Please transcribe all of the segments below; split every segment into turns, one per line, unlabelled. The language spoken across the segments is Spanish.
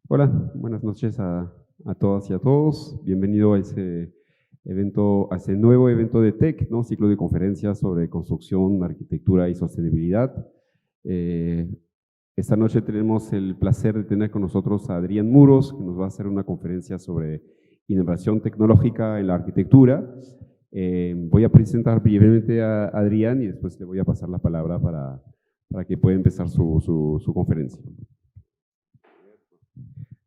Hola, buenas noches a todas y a todos. Bienvenido a ese evento, a ese nuevo evento de TEC, ¿no? Ciclo de conferencias sobre construcción, arquitectura y sostenibilidad. Eh, Esta noche tenemos el placer de tener con nosotros a Adrián Muros, que nos va a hacer una conferencia sobre innovación tecnológica en la arquitectura. Voy a presentar brevemente a Adrián y después le voy a pasar la palabra para que pueda empezar su conferencia.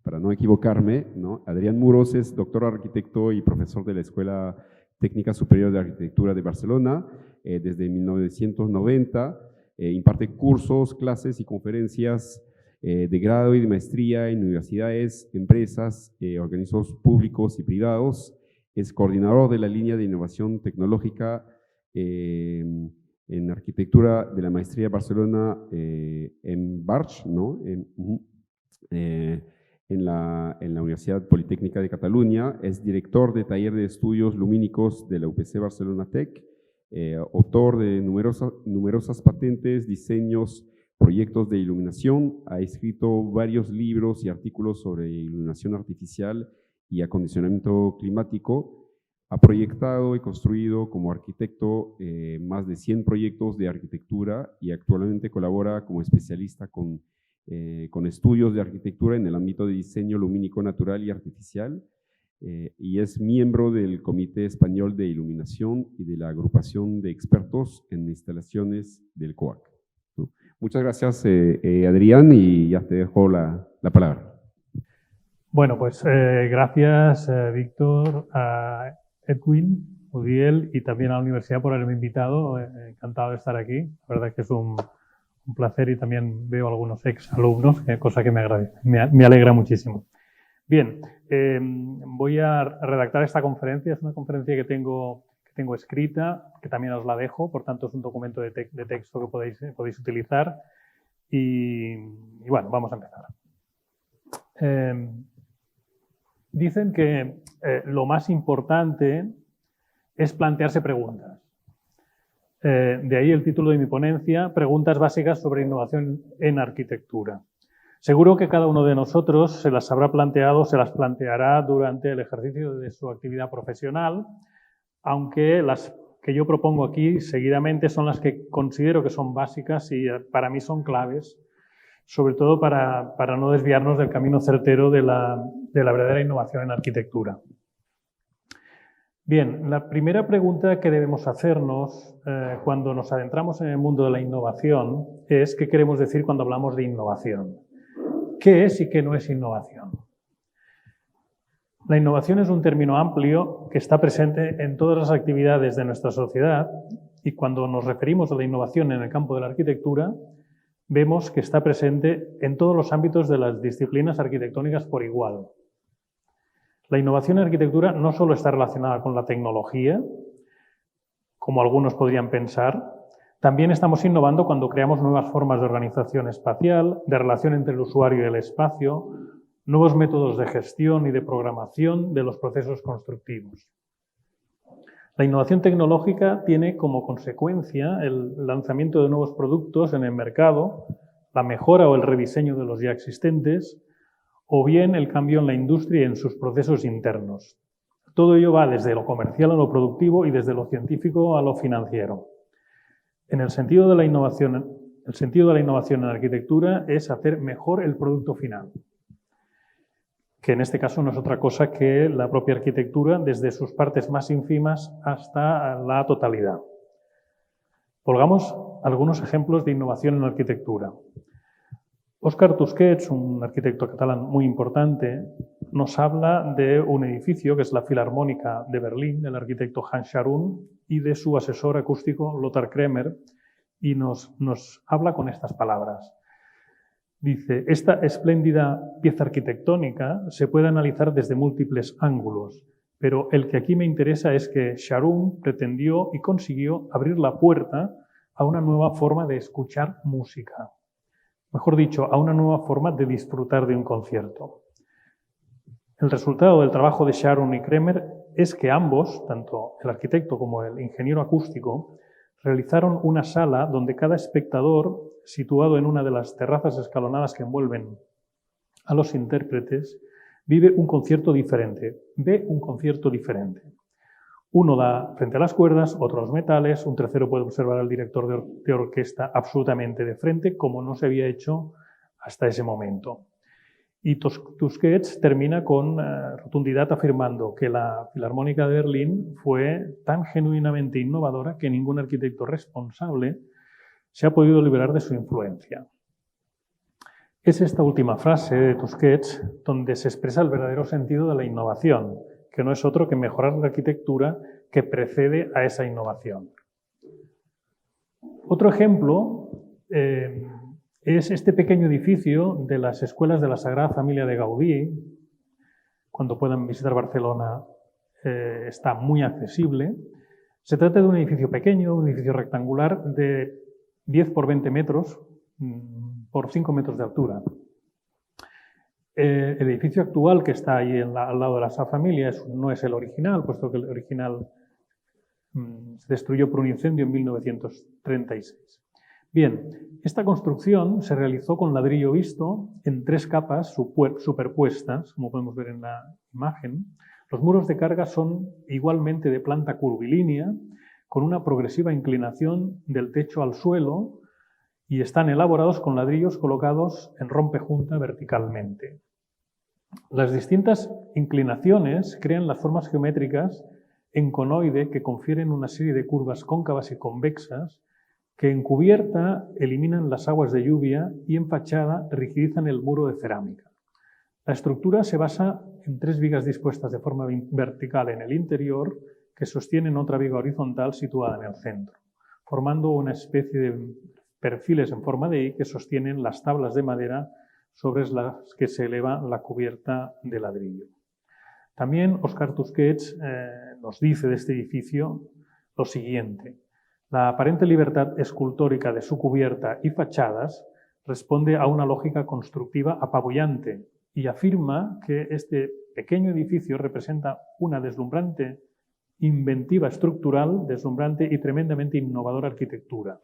Para no equivocarme, ¿no? Adrián Muros es doctor arquitecto y profesor de la Escuela Técnica Superior de Arquitectura de Barcelona desde 1990. Imparte cursos, clases y conferencias de grado y de maestría en universidades, empresas, organismos públicos y privados. Es coordinador de la línea de innovación tecnológica en arquitectura de la maestría de Barcelona en Barch, ¿no? En la Universidad Politécnica de Cataluña, es director de taller de estudios lumínicos de la UPC Barcelona Tech, autor de numerosas patentes, diseños, proyectos de iluminación, ha escrito varios libros y artículos sobre iluminación artificial y acondicionamiento climático, ha proyectado y construido como arquitecto más de 100 proyectos de arquitectura y actualmente colabora como especialista con estudios de arquitectura en el ámbito de diseño lumínico natural y artificial, y es miembro del Comité Español de Iluminación y de la Agrupación de Expertos en Instalaciones del COAC. Muchas gracias, Adrián, y ya te dejo la palabra.
Bueno, pues gracias, Víctor, a Edwin, Udiel y también a la universidad por haberme invitado. Encantado de estar aquí. La verdad es que es un placer y también veo algunos ex-alumnos, cosa que me alegra muchísimo. Bien, voy a redactar esta conferencia. Es una conferencia que tengo escrita, que también os la dejo, por tanto es un documento de texto que podéis utilizar. Y bueno, vamos a empezar. Dicen que lo más importante es plantearse preguntas. De ahí el título de mi ponencia, Preguntas básicas sobre innovación en arquitectura. Seguro que cada uno de nosotros se las habrá planteado, se las planteará durante el ejercicio de su actividad profesional, aunque las que yo propongo aquí seguidamente son las que considero que son básicas y para mí son claves, sobre todo para no desviarnos del camino certero de la verdadera innovación en arquitectura. Bien, la primera pregunta que debemos hacernos cuando nos adentramos en el mundo de la innovación es ¿qué queremos decir cuando hablamos de innovación? ¿Qué es y qué no es innovación? La innovación es un término amplio que está presente en todas las actividades de nuestra sociedad y cuando nos referimos a la innovación en el campo de la arquitectura, vemos que está presente en todos los ámbitos de las disciplinas arquitectónicas por igual. La innovación en arquitectura no solo está relacionada con la tecnología, como algunos podrían pensar, también estamos innovando cuando creamos nuevas formas de organización espacial, de relación entre el usuario y el espacio, nuevos métodos de gestión y de programación de los procesos constructivos. La innovación tecnológica tiene como consecuencia el lanzamiento de nuevos productos en el mercado, la mejora o el rediseño de los ya existentes, o bien el cambio en la industria y en sus procesos internos. Todo ello va desde lo comercial a lo productivo y desde lo científico a lo financiero. En el sentido de la innovación en arquitectura es hacer mejor el producto final, que en este caso no es otra cosa que la propia arquitectura desde sus partes más ínfimas hasta la totalidad. Pongamos algunos ejemplos de innovación en arquitectura. Óscar Tusquets, un arquitecto catalán muy importante, nos habla de un edificio que es la Filarmónica de Berlín, del arquitecto Hans Scharoun, y de su asesor acústico Lothar Kremer, y nos habla con estas palabras. Dice, esta espléndida pieza arquitectónica se puede analizar desde múltiples ángulos, pero el que aquí me interesa es que Scharoun pretendió y consiguió abrir la puerta a una nueva forma de escuchar música. Mejor dicho, a una nueva forma de disfrutar de un concierto. El resultado del trabajo de Scharoun y Kremer es que ambos, tanto el arquitecto como el ingeniero acústico, realizaron una sala donde cada espectador, situado en una de las terrazas escalonadas que envuelven a los intérpretes, vive un concierto diferente, ve un concierto diferente. Uno da frente a las cuerdas, otro a los metales, un tercero puede observar al director de orquesta absolutamente de frente, como no se había hecho hasta ese momento. Y Tusquets termina con rotundidad afirmando que la Filarmónica de Berlín fue tan genuinamente innovadora que ningún arquitecto responsable se ha podido liberar de su influencia. Es esta última frase de Tusquets donde se expresa el verdadero sentido de la innovación, que no es otro que mejorar la arquitectura que precede a esa innovación. Otro ejemplo es este pequeño edificio de las escuelas de la Sagrada Familia de Gaudí. Cuando puedan visitar Barcelona está muy accesible. Se trata de un edificio pequeño, un edificio rectangular de 10 por 20 metros por 5 metros de altura. El edificio actual que está ahí al lado de la Sagrada Familia no es el original, puesto que el original se destruyó por un incendio en 1936. Bien, esta construcción se realizó con ladrillo visto en 3 capas superpuestas, como podemos ver en la imagen. Los muros de carga son igualmente de planta curvilínea, con una progresiva inclinación del techo al suelo y están elaborados con ladrillos colocados en rompejunta verticalmente. Las distintas inclinaciones crean las formas geométricas en conoide que confieren una serie de curvas cóncavas y convexas que en cubierta eliminan las aguas de lluvia y en fachada rigidizan el muro de cerámica. La estructura se basa en 3 vigas dispuestas de forma vertical en el interior que sostienen otra viga horizontal situada en el centro, formando una especie de perfiles en forma de I que sostienen las tablas de madera sobre las que se eleva la cubierta de ladrillo. También Óscar Tusquets nos dice de este edificio lo siguiente: la aparente libertad escultórica de su cubierta y fachadas responde a una lógica constructiva apabullante y afirma que este pequeño edificio representa una deslumbrante inventiva estructural, deslumbrante y tremendamente innovadora arquitectura.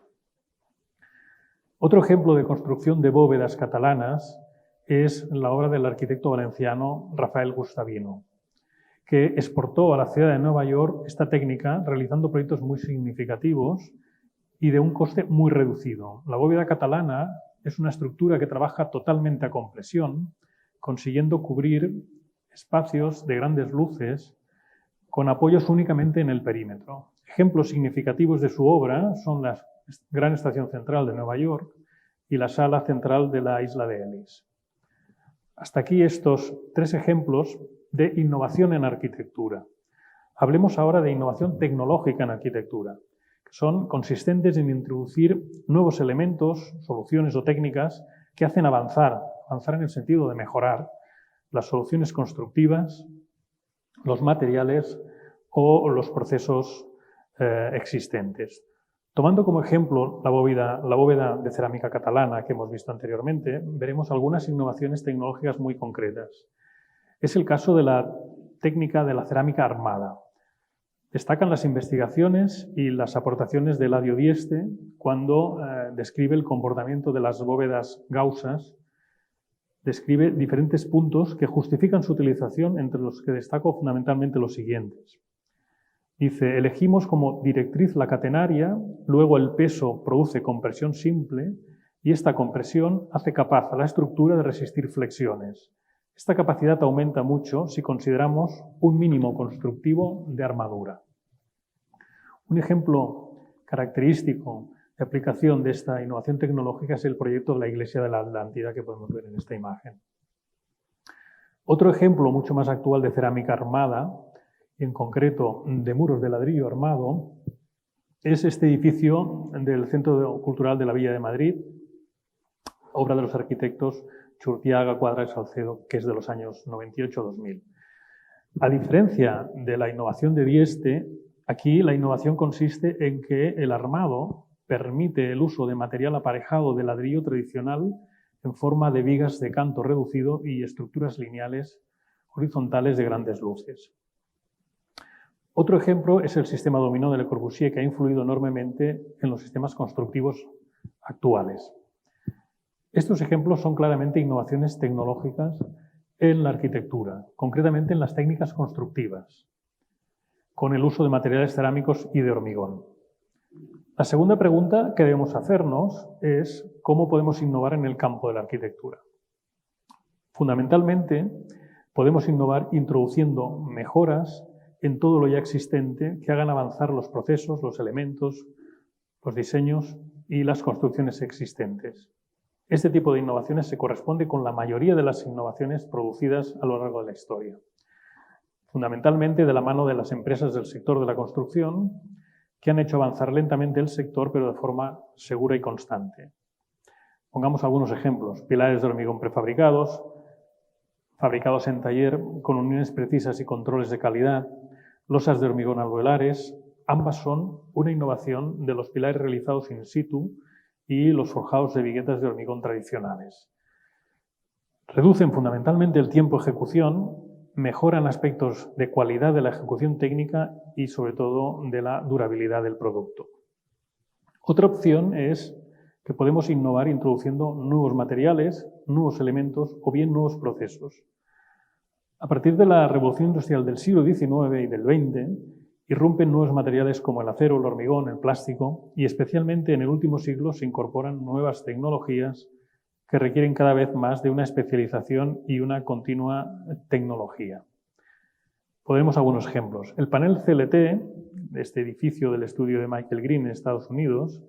Otro ejemplo de construcción de bóvedas catalanas es la obra del arquitecto valenciano Rafael Gustavino, que exportó a la ciudad de Nueva York esta técnica realizando proyectos muy significativos y de un coste muy reducido. La bóveda catalana es una estructura que trabaja totalmente a compresión, consiguiendo cubrir espacios de grandes luces con apoyos únicamente en el perímetro. Ejemplos significativos de su obra son la Gran Estación Central de Nueva York y la Sala Central de la Isla de Ellis. Hasta aquí estos 3 ejemplos de innovación en arquitectura. Hablemos ahora de innovación tecnológica en arquitectura, que son consistentes en introducir nuevos elementos, soluciones o técnicas que hacen avanzar en el sentido de mejorar las soluciones constructivas, los materiales o los procesos existentes. Tomando como ejemplo la bóveda de cerámica catalana que hemos visto anteriormente, veremos algunas innovaciones tecnológicas muy concretas. Es el caso de la técnica de la cerámica armada. Destacan las investigaciones y las aportaciones de Eladio Dieste cuando describe el comportamiento de las bóvedas gaussas. Describe diferentes puntos que justifican su utilización, entre los que destaco fundamentalmente los siguientes. Dice: elegimos como directriz la catenaria, luego el peso produce compresión simple y esta compresión hace capaz a la estructura de resistir flexiones. Esta capacidad aumenta mucho si consideramos un mínimo constructivo de armadura. Un ejemplo característico de aplicación de esta innovación tecnológica es el proyecto de la Iglesia de la Atlántida que podemos ver en esta imagen. Otro ejemplo mucho más actual de cerámica armada, en concreto de muros de ladrillo armado, es este edificio del Centro Cultural de la Villa de Madrid, obra de los arquitectos Churtiaga, Cuadra y Salcedo, que es de los años 98-2000. A diferencia de la innovación de Dieste, aquí la innovación consiste en que el armado permite el uso de material aparejado de ladrillo tradicional en forma de vigas de canto reducido y estructuras lineales horizontales de grandes luces. Otro ejemplo es el sistema dominó de Le Corbusier, que ha influido enormemente en los sistemas constructivos actuales. Estos ejemplos son claramente innovaciones tecnológicas en la arquitectura, concretamente en las técnicas constructivas, con el uso de materiales cerámicos y de hormigón. La segunda pregunta que debemos hacernos es cómo podemos innovar en el campo de la arquitectura. Fundamentalmente, podemos innovar introduciendo mejoras en todo lo ya existente que hagan avanzar los procesos, los elementos, los diseños y las construcciones existentes. Este tipo de innovaciones se corresponde con la mayoría de las innovaciones producidas a lo largo de la historia, fundamentalmente de la mano de las empresas del sector de la construcción, que han hecho avanzar lentamente el sector, pero de forma segura y constante. Pongamos algunos ejemplos: pilares de hormigón prefabricados, fabricados en taller con uniones precisas y controles de calidad, losas de hormigón alveolares. Ambas son una innovación de los pilares realizados in situ y los forjados de viguetas de hormigón tradicionales. Reducen fundamentalmente el tiempo de ejecución, mejoran aspectos de cualidad de la ejecución técnica y sobre todo de la durabilidad del producto. Otra opción es que podemos innovar introduciendo nuevos materiales, nuevos elementos o bien nuevos procesos. A partir de la revolución industrial del siglo XIX y del XX, irrumpen nuevos materiales como el acero, el hormigón, el plástico, y especialmente en el último siglo se incorporan nuevas tecnologías que requieren cada vez más de una especialización y una continua tecnología. Podremos algunos ejemplos. El panel CLT, de este edificio del estudio de Michael Green en Estados Unidos,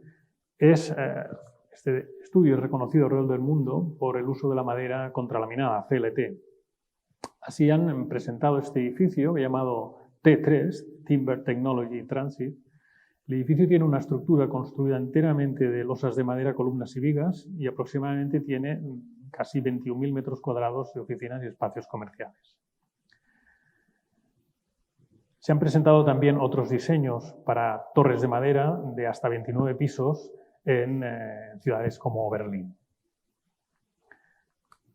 este estudio es reconocido alrededor del mundo por el uso de la madera contralaminada, CLT. Así han presentado este edificio llamado T3, Timber Technology Transit. El edificio tiene una estructura construida enteramente de losas de madera, columnas y vigas y aproximadamente tiene casi 21.000 metros cuadrados de oficinas y espacios comerciales. Se han presentado también otros diseños para torres de madera de hasta 29 pisos en ciudades como Berlín.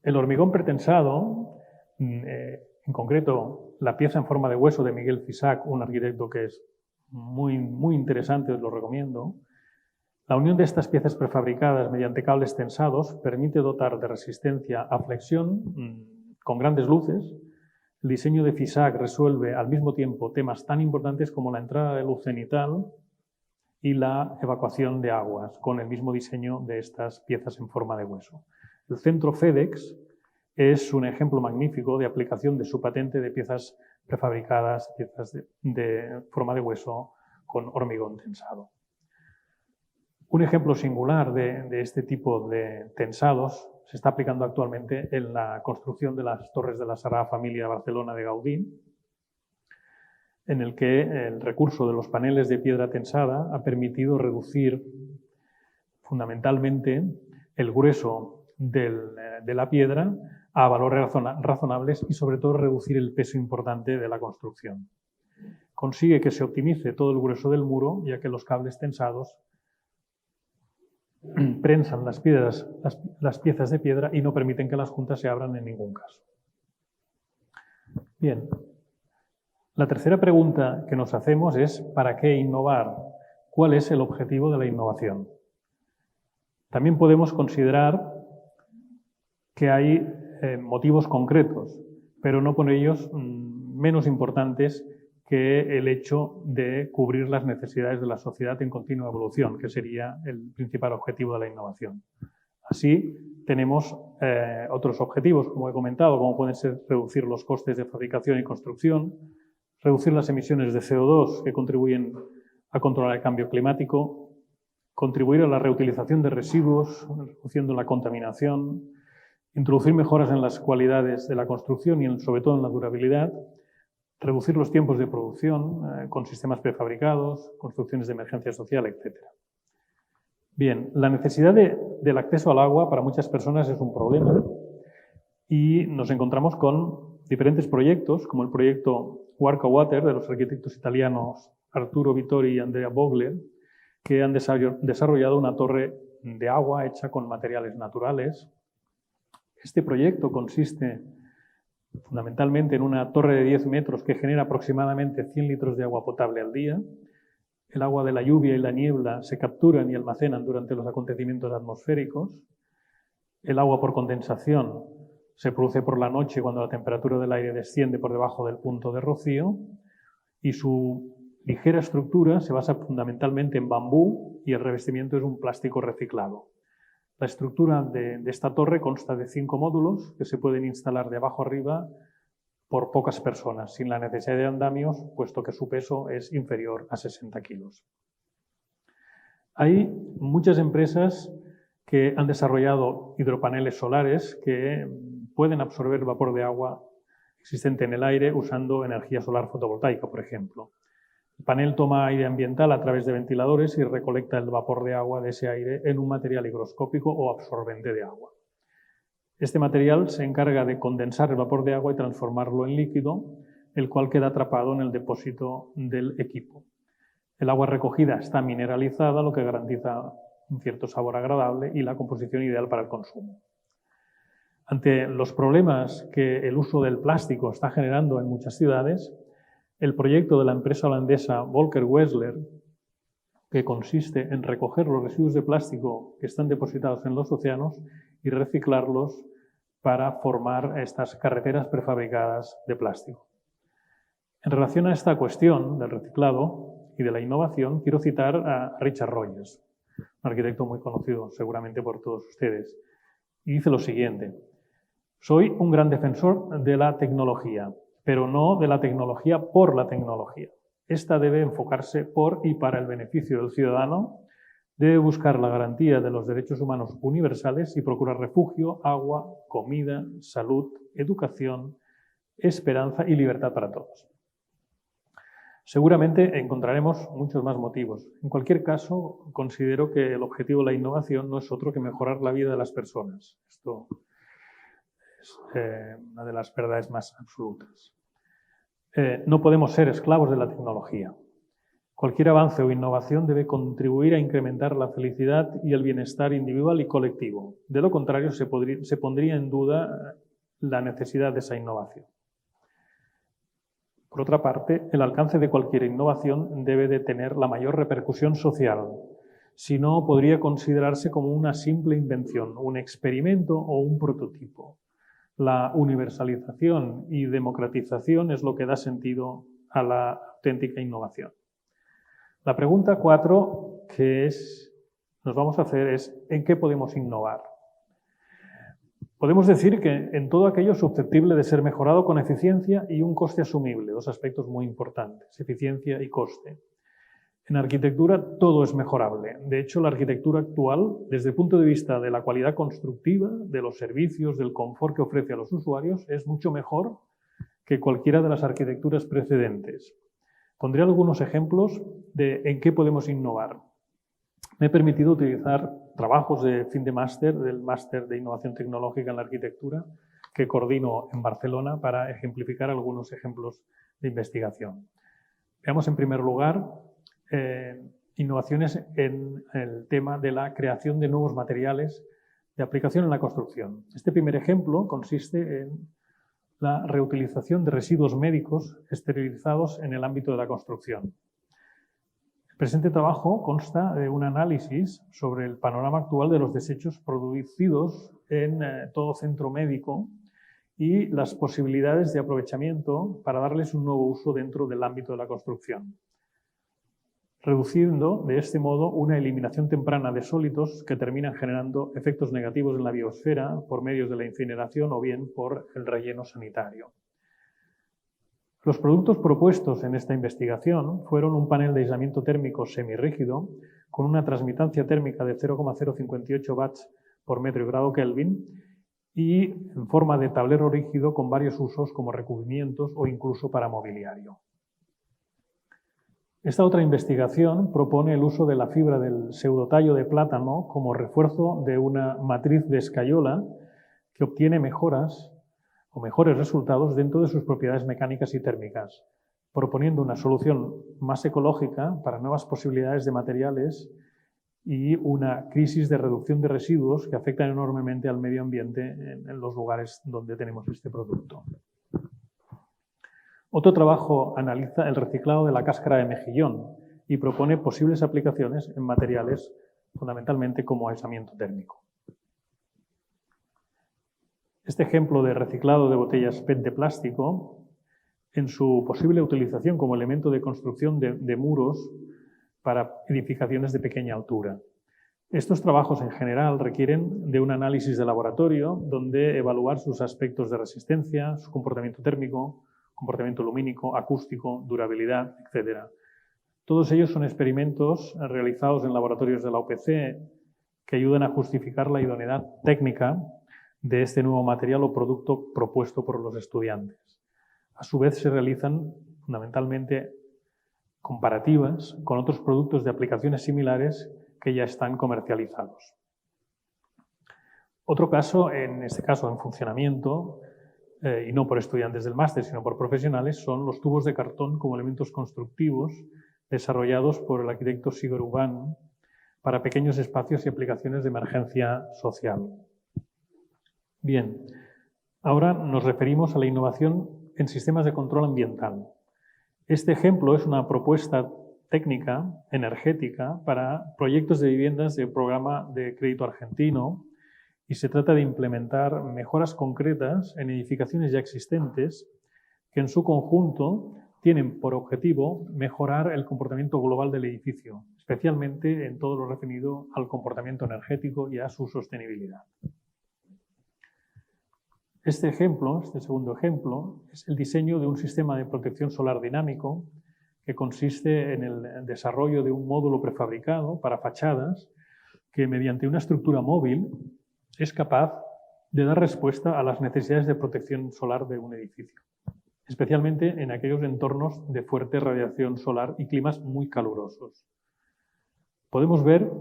El hormigón pretensado, en concreto la pieza en forma de hueso de Miguel Fisac, un arquitecto que es muy interesante, os lo recomiendo. La unión de estas piezas prefabricadas mediante cables tensados permite dotar de resistencia a flexión con grandes luces. El diseño de Fisac resuelve al mismo tiempo temas tan importantes como la entrada de luz cenital y la evacuación de aguas, con el mismo diseño de estas piezas en forma de hueso. El centro FedEx es un ejemplo magnífico de aplicación de su patente de piezas prefabricadas, piezas de forma de hueso con hormigón tensado. Un ejemplo singular de este tipo de tensados se está aplicando actualmente en la construcción de las torres de la Sagrada Familia de Barcelona de Gaudí, en el que el recurso de los paneles de piedra tensada ha permitido reducir fundamentalmente el grueso de la piedra a valores razonables y sobre todo reducir el peso importante de la construcción. Consigue que se optimice todo el grueso del muro, ya que los cables tensados prensan las piezas de piedra y no permiten que las juntas se abran en ningún caso. Bien, la tercera pregunta que nos hacemos es ¿para qué innovar? ¿Cuál es el objetivo de la innovación? También podemos considerar que hay motivos concretos, pero no por ellos menos importantes que el hecho de cubrir las necesidades de la sociedad en continua evolución, que sería el principal objetivo de la innovación. Así, tenemos otros objetivos, como he comentado, como pueden ser reducir los costes de fabricación y construcción, reducir las emisiones de CO2 que contribuyen a controlar el cambio climático, contribuir a la reutilización de residuos, reduciendo la contaminación, introducir mejoras en las cualidades de la construcción y sobre todo en la durabilidad, reducir los tiempos de producción con sistemas prefabricados, construcciones de emergencia social, etc. Bien, la necesidad del acceso al agua para muchas personas es un problema y nos encontramos con diferentes proyectos, como el proyecto Warca Water de los arquitectos italianos Arturo Vittori y Andrea Vogler, que han desarrollado una torre de agua hecha con materiales naturales. Este proyecto consiste fundamentalmente en una torre de 10 metros que genera aproximadamente 100 litros de agua potable al día. El agua de la lluvia y la niebla se capturan y almacenan durante los acontecimientos atmosféricos. El agua por condensación se produce por la noche cuando la temperatura del aire desciende por debajo del punto de rocío y su ligera estructura se basa fundamentalmente en bambú y el revestimiento es un plástico reciclado. La estructura de esta torre consta de 5 módulos que se pueden instalar de abajo arriba por pocas personas, sin la necesidad de andamios, puesto que su peso es inferior a 60 kilos. Hay muchas empresas que han desarrollado hidropaneles solares que pueden absorber vapor de agua existente en el aire usando energía solar fotovoltaica, por ejemplo. El panel toma aire ambiental a través de ventiladores y recolecta el vapor de agua de ese aire en un material higroscópico o absorbente de agua. Este material se encarga de condensar el vapor de agua y transformarlo en líquido, el cual queda atrapado en el depósito del equipo. El agua recogida está mineralizada, lo que garantiza un cierto sabor agradable y la composición ideal para el consumo. Ante los problemas que el uso del plástico está generando en muchas ciudades, el proyecto de la empresa holandesa Volker Wessler, que consiste en recoger los residuos de plástico que están depositados en los océanos y reciclarlos para formar estas carreteras prefabricadas de plástico. En relación a esta cuestión del reciclado y de la innovación, quiero citar a Richard Rogers, un arquitecto muy conocido seguramente por todos ustedes, y dice lo siguiente: soy un gran defensor de la tecnología, pero no de la tecnología por la tecnología. Esta debe enfocarse por y para el beneficio del ciudadano, debe buscar la garantía de los derechos humanos universales y procurar refugio, agua, comida, salud, educación, esperanza y libertad para todos. Seguramente encontraremos muchos más motivos. En cualquier caso, considero que el objetivo de la innovación no es otro que mejorar la vida de las personas. Esto es una de las verdades más absolutas. No podemos ser esclavos de la tecnología. Cualquier avance o innovación debe contribuir a incrementar la felicidad y el bienestar individual y colectivo. De lo contrario, se pondría en duda la necesidad de esa innovación. Por otra parte, el alcance de cualquier innovación debe de tener la mayor repercusión social. Si no, podría considerarse como una simple invención, un experimento o un prototipo. La universalización y democratización es lo que da sentido a la auténtica innovación. La pregunta 4 que nos vamos a hacer es ¿en qué podemos innovar? Podemos decir que en todo aquello susceptible de ser mejorado con eficiencia y un coste asumible, dos aspectos muy importantes, eficiencia y coste. En arquitectura todo es mejorable. De hecho, la arquitectura actual, desde el punto de vista de la cualidad constructiva, de los servicios, del confort que ofrece a los usuarios, es mucho mejor que cualquiera de las arquitecturas precedentes. Pondré algunos ejemplos de en qué podemos innovar. Me he permitido utilizar trabajos de fin de máster, del Máster de Innovación Tecnológica en la Arquitectura, que coordino en Barcelona para ejemplificar algunos ejemplos de investigación. Veamos en primer lugar innovaciones en el tema de la creación de nuevos materiales de aplicación en la construcción. Este primer ejemplo consiste en la reutilización de residuos médicos esterilizados en el ámbito de la construcción. El presente trabajo consta de un análisis sobre el panorama actual de los desechos producidos en todo centro médico y las posibilidades de aprovechamiento para darles un nuevo uso dentro del ámbito de la construcción, reduciendo de este modo una eliminación temprana de sólidos que terminan generando efectos negativos en la biosfera por medios de la incineración o bien por el relleno sanitario. Los productos propuestos en esta investigación fueron un panel de aislamiento térmico semirrígido con una transmitancia térmica de 0,058 watts por metro y grado Kelvin y en forma de tablero rígido con varios usos como recubrimientos o incluso para mobiliario. Esta otra investigación propone el uso de la fibra del pseudotallo de plátano como refuerzo de una matriz de escayola que obtiene mejoras o mejores resultados dentro de sus propiedades mecánicas y térmicas, proponiendo una solución más ecológica para nuevas posibilidades de materiales y una crisis de reducción de residuos que afectan enormemente al medio ambiente en los lugares donde tenemos este producto. Otro trabajo analiza el reciclado de la cáscara de mejillón y propone posibles aplicaciones en materiales fundamentalmente como aislamiento térmico. Este ejemplo de reciclado de botellas PET de plástico, en su posible utilización como elemento de construcción de muros para edificaciones de pequeña altura. Estos trabajos en general requieren de un análisis de laboratorio donde evaluar sus aspectos de resistencia, su comportamiento térmico, comportamiento lumínico, acústico, durabilidad, etc. Todos ellos son experimentos realizados en laboratorios de la UPC que ayudan a justificar la idoneidad técnica de este nuevo material o producto propuesto por los estudiantes. A su vez se realizan fundamentalmente comparativas con otros productos de aplicaciones similares que ya están comercializados. Otro caso, en este caso en funcionamiento, y no por estudiantes del máster, sino por profesionales, son los tubos de cartón como elementos constructivos desarrollados por el arquitecto Sigurd Uban para pequeños espacios y aplicaciones de emergencia social. Bien, ahora nos referimos a la innovación en sistemas de control ambiental. Este ejemplo es una propuesta técnica energética para proyectos de viviendas del programa de crédito argentino y se trata de implementar mejoras concretas en edificaciones ya existentes que en su conjunto tienen por objetivo mejorar el comportamiento global del edificio, especialmente en todo lo referido al comportamiento energético y a su sostenibilidad. Este segundo ejemplo, es el diseño de un sistema de protección solar dinámico que consiste en el desarrollo de un módulo prefabricado para fachadas que mediante una estructura móvil es capaz de dar respuesta a las necesidades de protección solar de un edificio, especialmente en aquellos entornos de fuerte radiación solar y climas muy calurosos. Podemos ver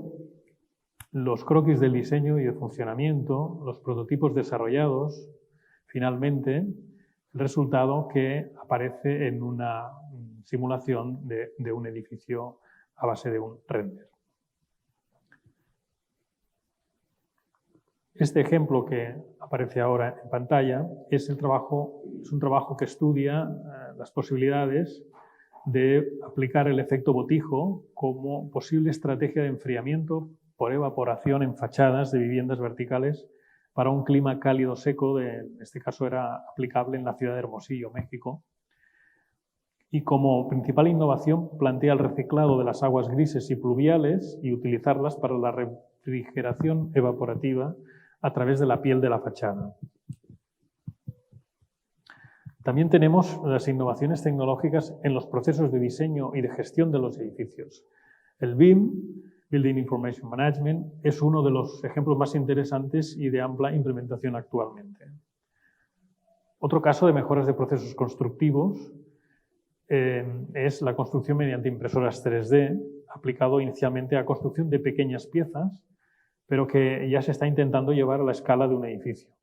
los croquis del diseño y de funcionamiento, los prototipos desarrollados. Finalmente, el resultado que aparece en una simulación de un edificio a base de un render. Este ejemplo que aparece ahora en pantalla es un trabajo que estudia las posibilidades de aplicar el efecto botijo como posible estrategia de enfriamiento por evaporación en fachadas de viviendas verticales para un clima cálido seco, en este caso era aplicable en la ciudad de Hermosillo, México. Y como principal innovación plantea el reciclado de las aguas grises y pluviales y utilizarlas para la refrigeración evaporativa a través de la piel de la fachada. También tenemos las innovaciones tecnológicas en los procesos de diseño y de gestión de los edificios. El BIM, Building Information Management, es uno de los ejemplos más interesantes y de amplia implementación actualmente. Otro caso de mejoras de procesos constructivos es la construcción mediante impresoras 3D, aplicado inicialmente a construcción de pequeñas piezas, pero que ya se está intentando llevar a la escala de un edificio.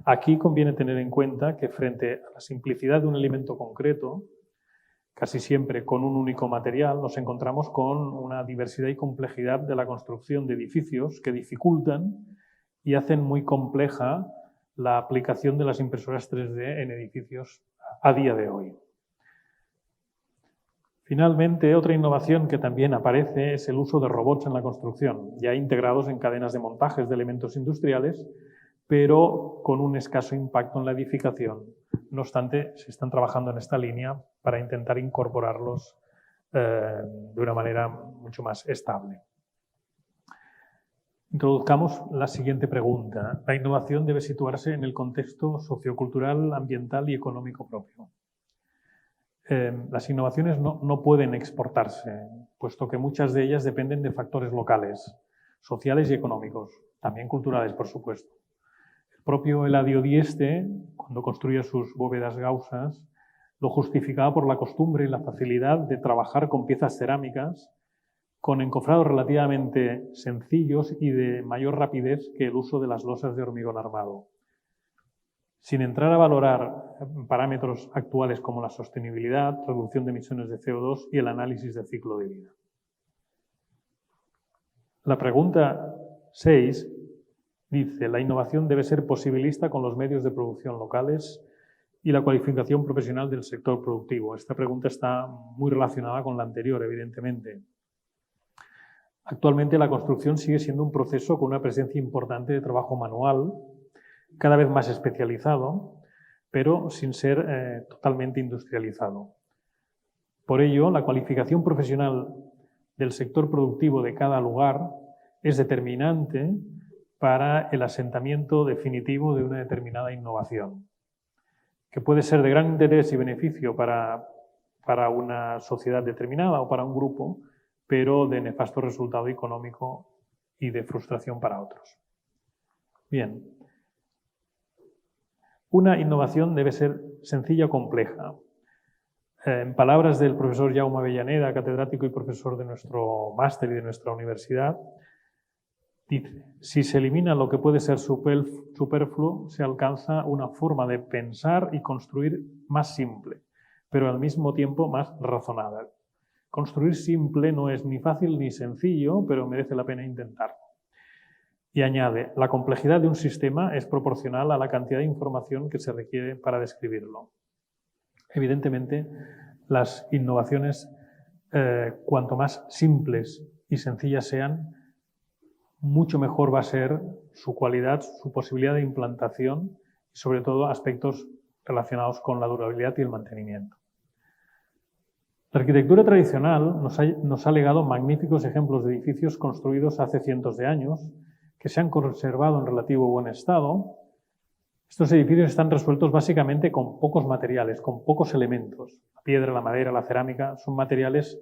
Aquí conviene tener en cuenta que frente a la simplicidad de un elemento concreto, casi siempre con un único material, nos encontramos con una diversidad y complejidad de la construcción de edificios que dificultan y hacen muy compleja la aplicación de las impresoras 3D en edificios a día de hoy. Finalmente, otra innovación que también aparece es el uso de robots en la construcción, ya integrados en cadenas de montajes de elementos industriales, pero con un escaso impacto en la edificación. No obstante, se están trabajando en esta línea para intentar incorporarlos de una manera mucho más estable. Introduzcamos la siguiente pregunta. La innovación debe situarse en el contexto sociocultural, ambiental y económico propio. Las innovaciones no pueden exportarse, puesto que muchas de ellas dependen de factores locales, sociales y económicos, también culturales, por supuesto. El propio Eladio Dieste, cuando construía sus bóvedas gausas, lo justificaba por la costumbre y la facilidad de trabajar con piezas cerámicas con encofrados relativamente sencillos y de mayor rapidez que el uso de las losas de hormigón armado. Sin entrar a valorar parámetros actuales como la sostenibilidad, reducción de emisiones de CO2 y el análisis del ciclo de vida. La pregunta 6 dice: la innovación debe ser posibilista con los medios de producción locales y la cualificación profesional del sector productivo. Esta pregunta está muy relacionada con la anterior, evidentemente. Actualmente la construcción sigue siendo un proceso con una presencia importante de trabajo manual cada vez más especializado, pero sin ser totalmente industrializado. Por ello, la cualificación profesional del sector productivo de cada lugar es determinante para el asentamiento definitivo de una determinada innovación, que puede ser de gran interés y beneficio para una sociedad determinada o para un grupo, pero de nefasto resultado económico y de frustración para otros. Bien. Una innovación debe ser sencilla o compleja. En palabras del profesor Jaume Avellaneda, catedrático y profesor de nuestro máster y de nuestra universidad, dice: si se elimina lo que puede ser superfluo, se alcanza una forma de pensar y construir más simple, pero al mismo tiempo más razonada. Construir simple no es ni fácil ni sencillo, pero merece la pena intentarlo. Y añade: la complejidad de un sistema es proporcional a la cantidad de información que se requiere para describirlo. Evidentemente, las innovaciones, cuanto más simples y sencillas sean, mucho mejor va a ser su cualidad, su posibilidad de implantación y, sobre todo, aspectos relacionados con la durabilidad y el mantenimiento. La arquitectura tradicional nos ha legado magníficos ejemplos de edificios construidos hace cientos de años, que se han conservado en relativo buen estado. Estos edificios están resueltos básicamente con pocos materiales, con pocos elementos. La piedra, la madera, la cerámica son materiales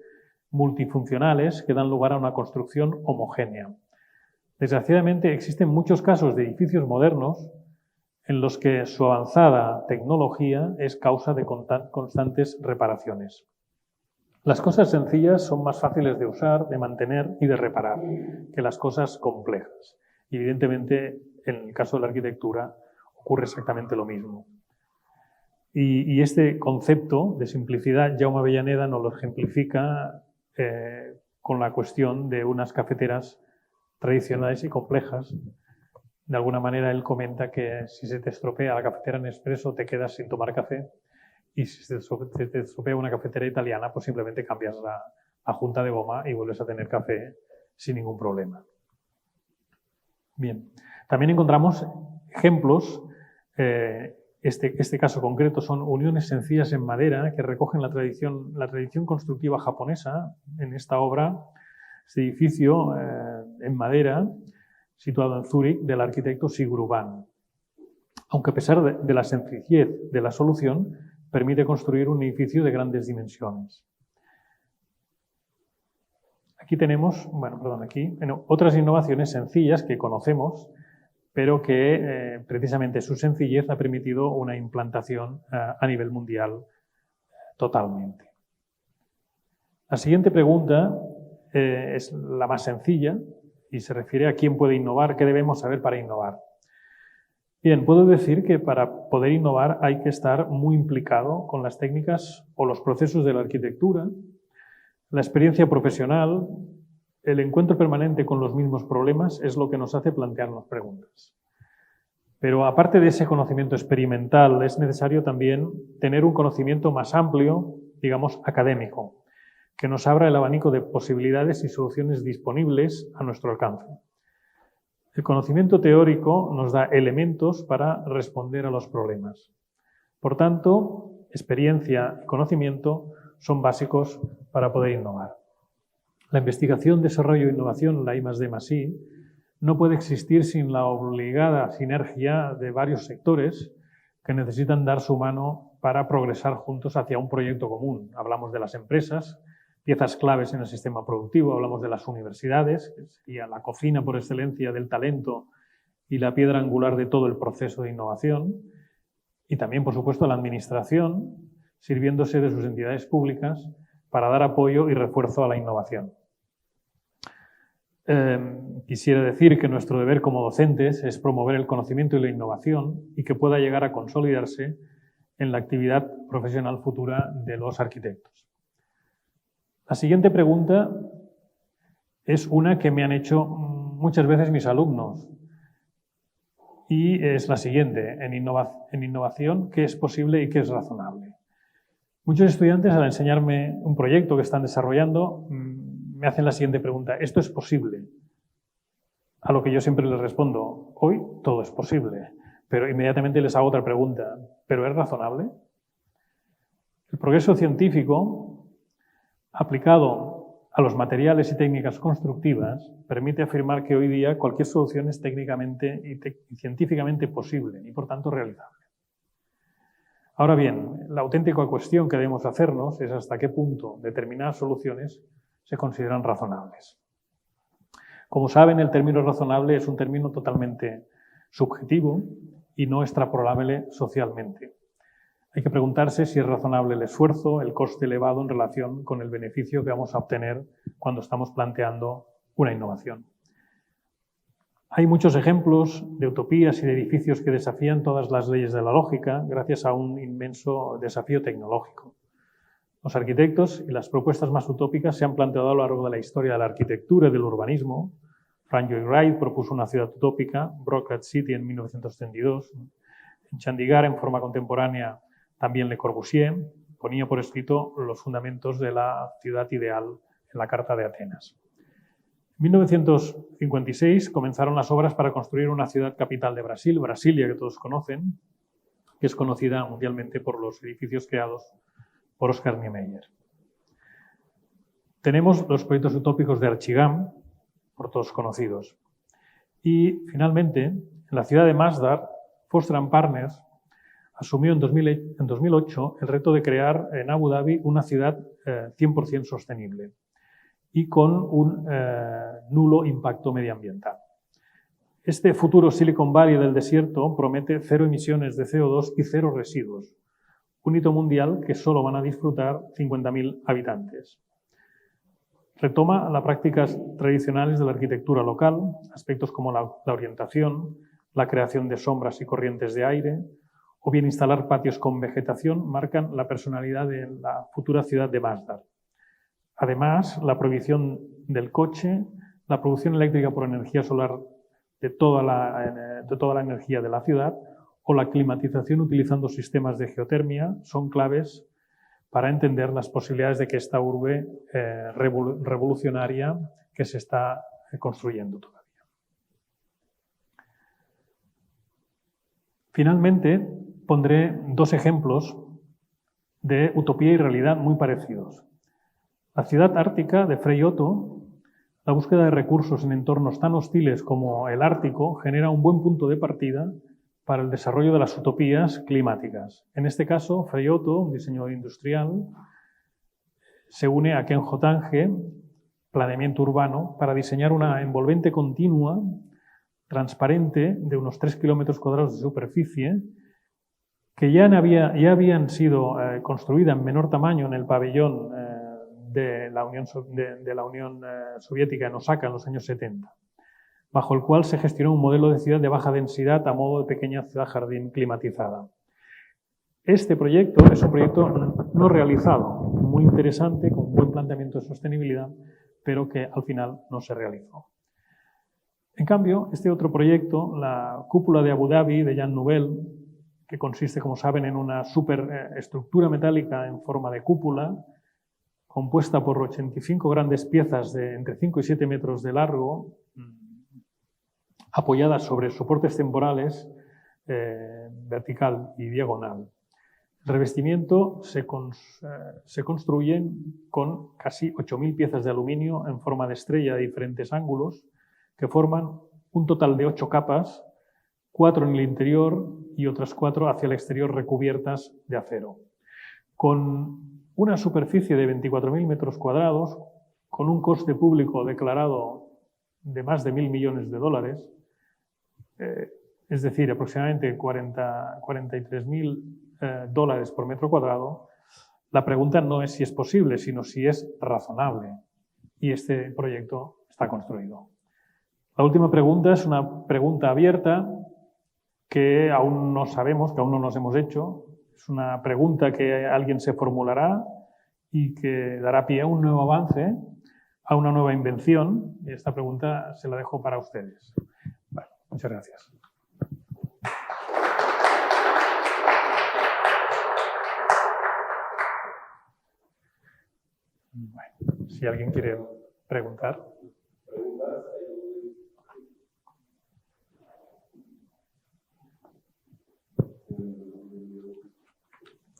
multifuncionales que dan lugar a una construcción homogénea. Desgraciadamente, existen muchos casos de edificios modernos en los que su avanzada tecnología es causa de constantes reparaciones. Las cosas sencillas son más fáciles de usar, de mantener y de reparar que las cosas complejas. Y evidentemente, en el caso de la arquitectura, ocurre exactamente lo mismo. Y este concepto de simplicidad, Jaume Avellaneda nos lo ejemplifica con la cuestión de unas cafeteras tradicionales y complejas. De alguna manera él comenta que si se te estropea la cafetera Nespresso te quedas sin tomar café, y si se te estropea una cafetera italiana pues simplemente cambias la junta de goma y vuelves a tener café sin ningún problema. Bien, también encontramos ejemplos. Este caso concreto son uniones sencillas en madera que recogen la tradición constructiva japonesa. En esta obra, este edificio en madera, situado en Zúrich, del arquitecto Sigurd Bang. Aunque a pesar de la sencillez de la solución, permite construir un edificio de grandes dimensiones. Aquí tenemos, otras innovaciones sencillas que conocemos, pero que precisamente su sencillez ha permitido una implantación a nivel mundial totalmente. La siguiente pregunta es la más sencilla y se refiere a quién puede innovar, qué debemos saber para innovar. Bien, puedo decir que para poder innovar hay que estar muy implicado con las técnicas o los procesos de la arquitectura, la experiencia profesional, el encuentro permanente con los mismos problemas es lo que nos hace plantearnos preguntas. Pero aparte de ese conocimiento experimental, es necesario también tener un conocimiento más amplio, digamos, académico, que nos abra el abanico de posibilidades y soluciones disponibles a nuestro alcance. El conocimiento teórico nos da elementos para responder a los problemas. Por tanto, experiencia y conocimiento son básicos para poder innovar. La investigación, desarrollo e innovación, la I+D+I, no puede existir sin la obligada sinergia de varios sectores que necesitan dar su mano para progresar juntos hacia un proyecto común. Hablamos de las empresas, piezas claves en el sistema productivo, hablamos de las universidades, que sería la cocina por excelencia del talento y la piedra angular de todo el proceso de innovación, y también, por supuesto, la administración, sirviéndose de sus entidades públicas para dar apoyo y refuerzo a la innovación. Quisiera decir que nuestro deber como docentes es promover el conocimiento y la innovación y que pueda llegar a consolidarse en la actividad profesional futura de los arquitectos. La siguiente pregunta es una que me han hecho muchas veces mis alumnos y es la siguiente: en innovación, ¿qué es posible y qué es razonable? Muchos estudiantes, al enseñarme un proyecto que están desarrollando, me hacen la siguiente pregunta: ¿esto es posible? A lo que yo siempre les respondo: hoy todo es posible. Pero inmediatamente les hago otra pregunta. ¿Pero es razonable? El progreso científico, aplicado a los materiales y técnicas constructivas, permite afirmar que hoy día cualquier solución es técnicamente y científicamente posible y, por tanto, realizable. Ahora bien, la auténtica cuestión que debemos hacernos es hasta qué punto determinadas soluciones se consideran razonables. Como saben, el término razonable es un término totalmente subjetivo y no extrapolable socialmente. Hay que preguntarse si es razonable el esfuerzo, el coste elevado en relación con el beneficio que vamos a obtener cuando estamos planteando una innovación. Hay muchos ejemplos de utopías y de edificios que desafían todas las leyes de la lógica gracias a un inmenso desafío tecnológico. Los arquitectos y las propuestas más utópicas se han planteado a lo largo de la historia de la arquitectura y del urbanismo. Frank Lloyd Wright propuso una ciudad utópica, Brocklet City en 1932. En Chandigarh, en forma contemporánea, también Le Corbusier ponía por escrito los fundamentos de la ciudad ideal en la Carta de Atenas. En 1956 comenzaron las obras para construir una ciudad capital de Brasil, Brasilia, que todos conocen, que es conocida mundialmente por los edificios creados por Oscar Niemeyer. Tenemos los proyectos utópicos de Archigam, por todos conocidos. Y finalmente, en la ciudad de Masdar, Foster & Partners asumió en 2008 el reto de crear en Abu Dhabi una ciudad 100% sostenible y con un nulo impacto medioambiental. Este futuro Silicon Valley del desierto promete 0 emisiones de CO2 y 0 residuos, un hito mundial que solo van a disfrutar 50.000 habitantes. Retoma las prácticas tradicionales de la arquitectura local, aspectos como la orientación, la creación de sombras y corrientes de aire, o bien instalar patios con vegetación, marcan la personalidad de la futura ciudad de Masdar. Además, la prohibición del coche, la producción eléctrica por energía solar de toda la energía de la ciudad o la climatización utilizando sistemas de geotermia son claves para entender las posibilidades de que esta urbe revolucionaria que se está construyendo todavía. Finalmente, pondré 2 ejemplos de utopía y realidad muy parecidos. La ciudad ártica de Frei Otto, la búsqueda de recursos en entornos tan hostiles como el Ártico genera un buen punto de partida para el desarrollo de las utopías climáticas. En este caso, Frei Otto, un diseñador industrial, se une a Ken Jotange, planeamiento urbano, para diseñar una envolvente continua, transparente, de unos 3 kilómetros cuadrados de superficie, que ya habían sido construidas en menor tamaño en el pabellón de la Unión Soviética en Osaka en los años 70, bajo el cual se gestionó un modelo de ciudad de baja densidad a modo de pequeña ciudad jardín climatizada. Este proyecto es un proyecto no realizado, muy interesante, con un buen planteamiento de sostenibilidad, pero que al final no se realizó. En cambio, este otro proyecto, la cúpula de Abu Dhabi de Jean Nouvel, que consiste, como saben, en una superestructura metálica en forma de cúpula, compuesta por 85 grandes piezas de entre 5 y 7 metros de largo, apoyadas sobre soportes temporales vertical y diagonal. El revestimiento se construye con casi 8.000 piezas de aluminio en forma de estrella de diferentes ángulos, que forman un total de 8 capas, 4 en el interior y otras 4 hacia el exterior recubiertas de acero. Con una superficie de 24.000 metros cuadrados, con un coste público declarado de más de 1.000 millones de dólares, es decir, aproximadamente 43.000 dólares por metro cuadrado, la pregunta no es si es posible, sino si es razonable. Y este proyecto está construido. La última pregunta es una pregunta abierta que aún no sabemos, que aún no nos hemos hecho. Es una pregunta que alguien se formulará y que dará pie a un nuevo avance, a una nueva invención. Y esta pregunta se la dejo para ustedes. Vale, muchas gracias. Bueno, si alguien quiere preguntar.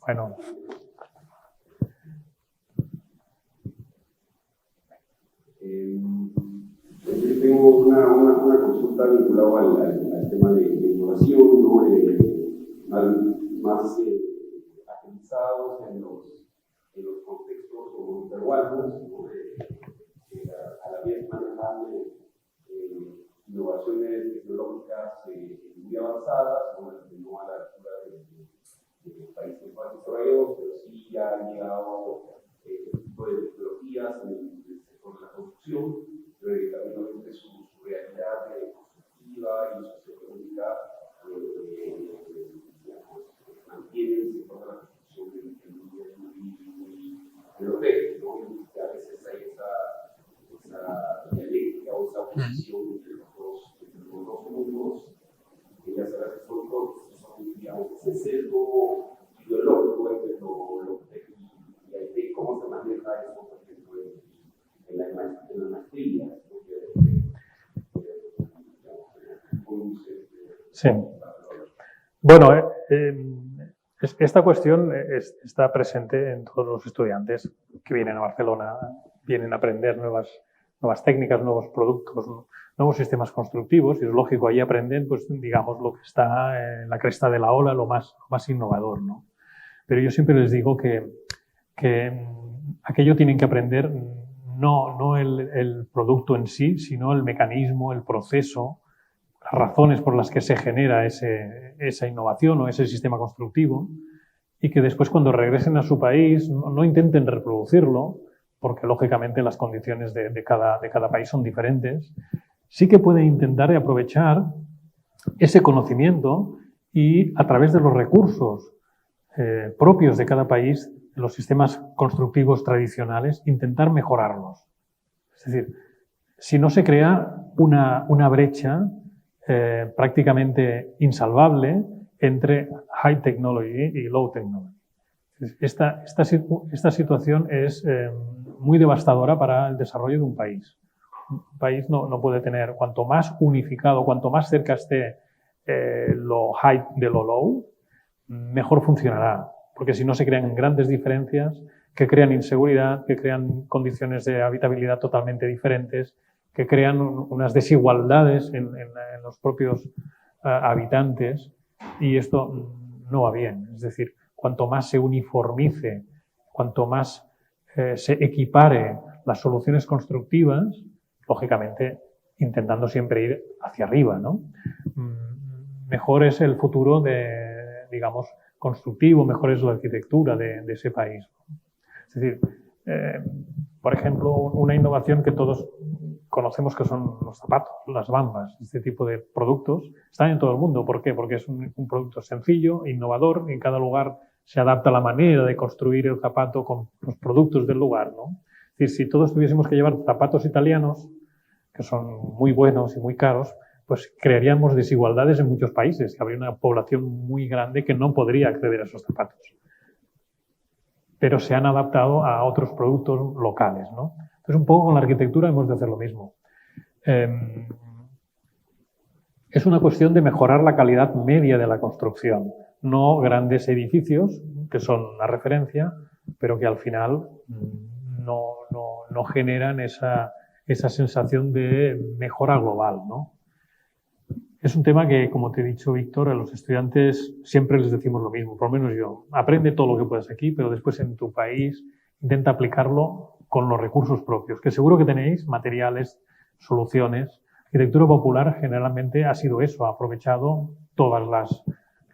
Bueno.
Yo tengo una consulta vinculada al tema de innovación, ¿no? Más aterrizados en los contextos peruanos, ¿no? A la vez manejando innovaciones tecnológicas muy avanzadas, ¿no? No a la altura de países más desarrollados, pero sí ya han llegado este tipo de tecnologías en el sector de la construcción, pero que también obviamente su realidad constructiva y socioeconómica mantiene el sector de la construcción en un nivel muy europeo, ¿no? Y a veces hay esa dialéctica o esa oposición entre los dos mundos, que ya sabes que son digamos, ese sesgo ideológico entre lo y cómo se maneja eso, por ejemplo, en la maestría, ¿no?
Sí. Bueno, esta cuestión está presente en todos los estudiantes que vienen a Barcelona, vienen a aprender nuevas técnicas, nuevos productos, nuevos sistemas constructivos, y es lógico, ahí aprenden, pues, digamos, lo que está en la cresta de la ola, lo más innovador, ¿no? Pero yo siempre les digo que aquello tienen que aprender no el producto en sí, sino el mecanismo, el proceso, las razones por las que se genera esa innovación o ese sistema constructivo, y que después, cuando regresen a su país, no intenten reproducirlo, porque lógicamente las condiciones de cada país son diferentes. Sí que pueden intentar aprovechar ese conocimiento y, a través de los recursos propios de cada país, los sistemas constructivos tradicionales, intentar mejorarlos. Es decir, si no se crea una brecha prácticamente insalvable entre high technology y low technology. Esta situación es muy devastadora para el desarrollo de un país. Un país no puede tener, cuanto más unificado, cuanto más cerca esté lo high de lo low, mejor funcionará, porque si no se crean grandes diferencias que crean inseguridad, que crean condiciones de habitabilidad totalmente diferentes, que crean unas desigualdades en los propios habitantes, y esto no va bien. Es decir, cuanto más se uniformice, cuanto más se equipare las soluciones constructivas, lógicamente intentando siempre ir hacia arriba, ¿no? Mejor es el futuro digamos, constructivo, mejor es la arquitectura de ese país. Es decir, por ejemplo, una innovación que todos conocemos, que son los zapatos, las bambas, este tipo de productos, están en todo el mundo. ¿Por qué? Porque es un producto sencillo, innovador, y en cada lugar se adapta la manera de construir el zapato con los productos del lugar, ¿no? Es decir, si todos tuviésemos que llevar zapatos italianos, que son muy buenos y muy caros, pues crearíamos desigualdades en muchos países, que habría una población muy grande que no podría acceder a esos zapatos. Pero se han adaptado a otros productos locales, ¿no? Entonces, un poco con la arquitectura hemos de hacer lo mismo. Es una cuestión de mejorar la calidad media de la construcción, no grandes edificios, que son la referencia, pero que al final no generan esa sensación de mejora global, ¿no? Es un tema que, como te he dicho, Víctor, a los estudiantes siempre les decimos lo mismo, por lo menos yo. Aprende todo lo que puedas aquí, pero después en tu país intenta aplicarlo con los recursos propios, que seguro que tenéis materiales, soluciones. Arquitectura popular generalmente ha sido eso, ha aprovechado todos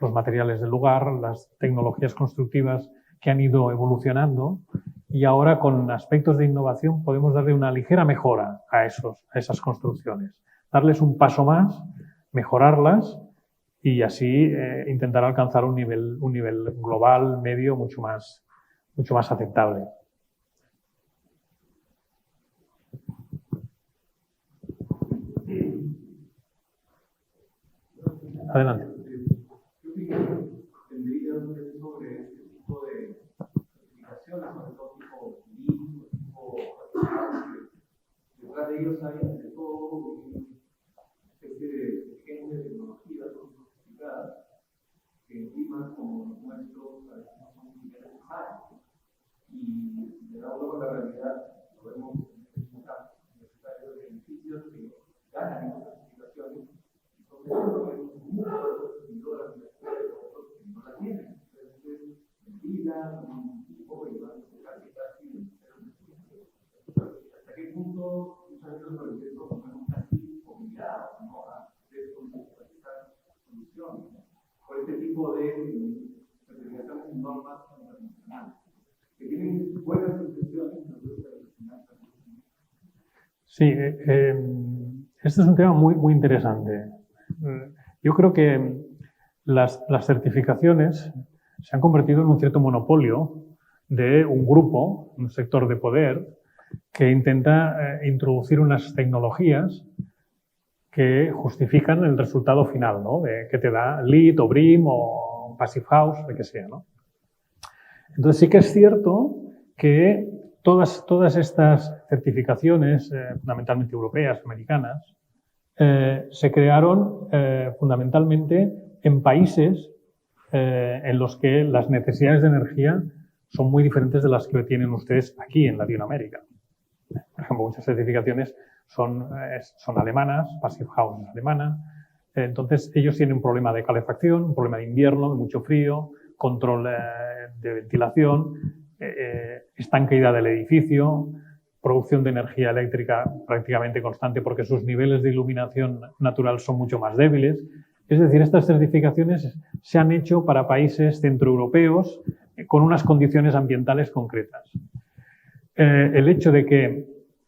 los materiales del lugar, las tecnologías constructivas que han ido evolucionando, y ahora, con aspectos de innovación, podemos darle una ligera mejora a esas construcciones, darles un paso más, mejorarlas, y así intentar alcanzar un nivel global, medio, mucho más aceptable. Adelante.
Tendría sobre este tipo de certificaciones, sobre todo tipo LEED, tipo detrás de ellos hay de todo una especie de pequeñas tecnologías no certificadas que en climas como los nuestros no son
Sí, este es un tema muy, muy interesante. Yo creo que las certificaciones se han convertido en un cierto monopolio de un grupo, un sector de poder, que intenta introducir unas tecnologías que justifican el resultado final, ¿no? Que te da LEED o BREEAM o Passive House, lo que sea, ¿no? Entonces sí que es cierto que todas estas certificaciones, fundamentalmente europeas, americanas, se crearon fundamentalmente en países en los que las necesidades de energía son muy diferentes de las que tienen ustedes aquí en Latinoamérica. Por ejemplo, muchas certificaciones son alemanas, Passive House es alemana, entonces ellos tienen un problema de calefacción, un problema de invierno, de mucho frío, control de ventilación, estanqueidad del edificio, producción de energía eléctrica prácticamente constante porque sus niveles de iluminación natural son mucho más débiles. Es decir, estas certificaciones se han hecho para países centroeuropeos con unas condiciones ambientales concretas. El hecho de que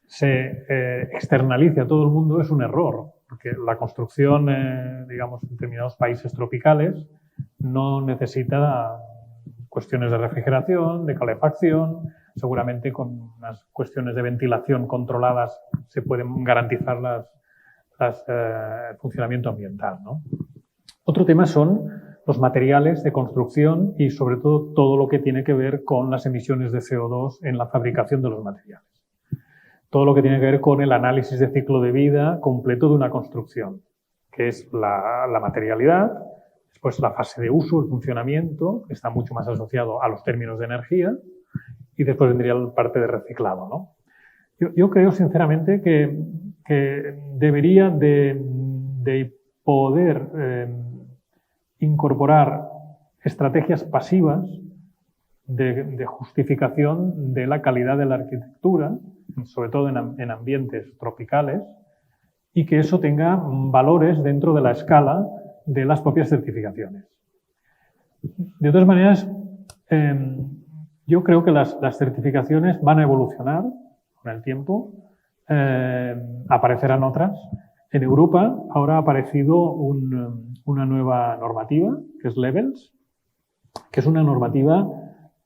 se externalice a todo el mundo es un error, porque la construcción, digamos, en determinados países tropicales no necesita cuestiones de refrigeración, de calefacción, seguramente con unas cuestiones de ventilación controladas se pueden garantizar el funcionamiento ambiental, ¿no? Otro tema son los materiales de construcción y sobre todo lo que tiene que ver con las emisiones de CO2 en la fabricación de los materiales. Todo lo que tiene que ver con el análisis de ciclo de vida completo de una construcción, que es la materialidad, después la fase de uso, el funcionamiento, que está mucho más asociado a los términos de energía, y después vendría la parte de reciclado, ¿no? Yo creo sinceramente que debería de poder incorporar estrategias pasivas de justificación de la calidad de la arquitectura, sobre todo en ambientes tropicales, y que eso tenga valores dentro de la escala de las propias certificaciones. De todas maneras, yo creo que las certificaciones van a evolucionar con el tiempo, aparecerán otras. En Europa ahora ha aparecido una nueva normativa, que es Levels, que es una normativa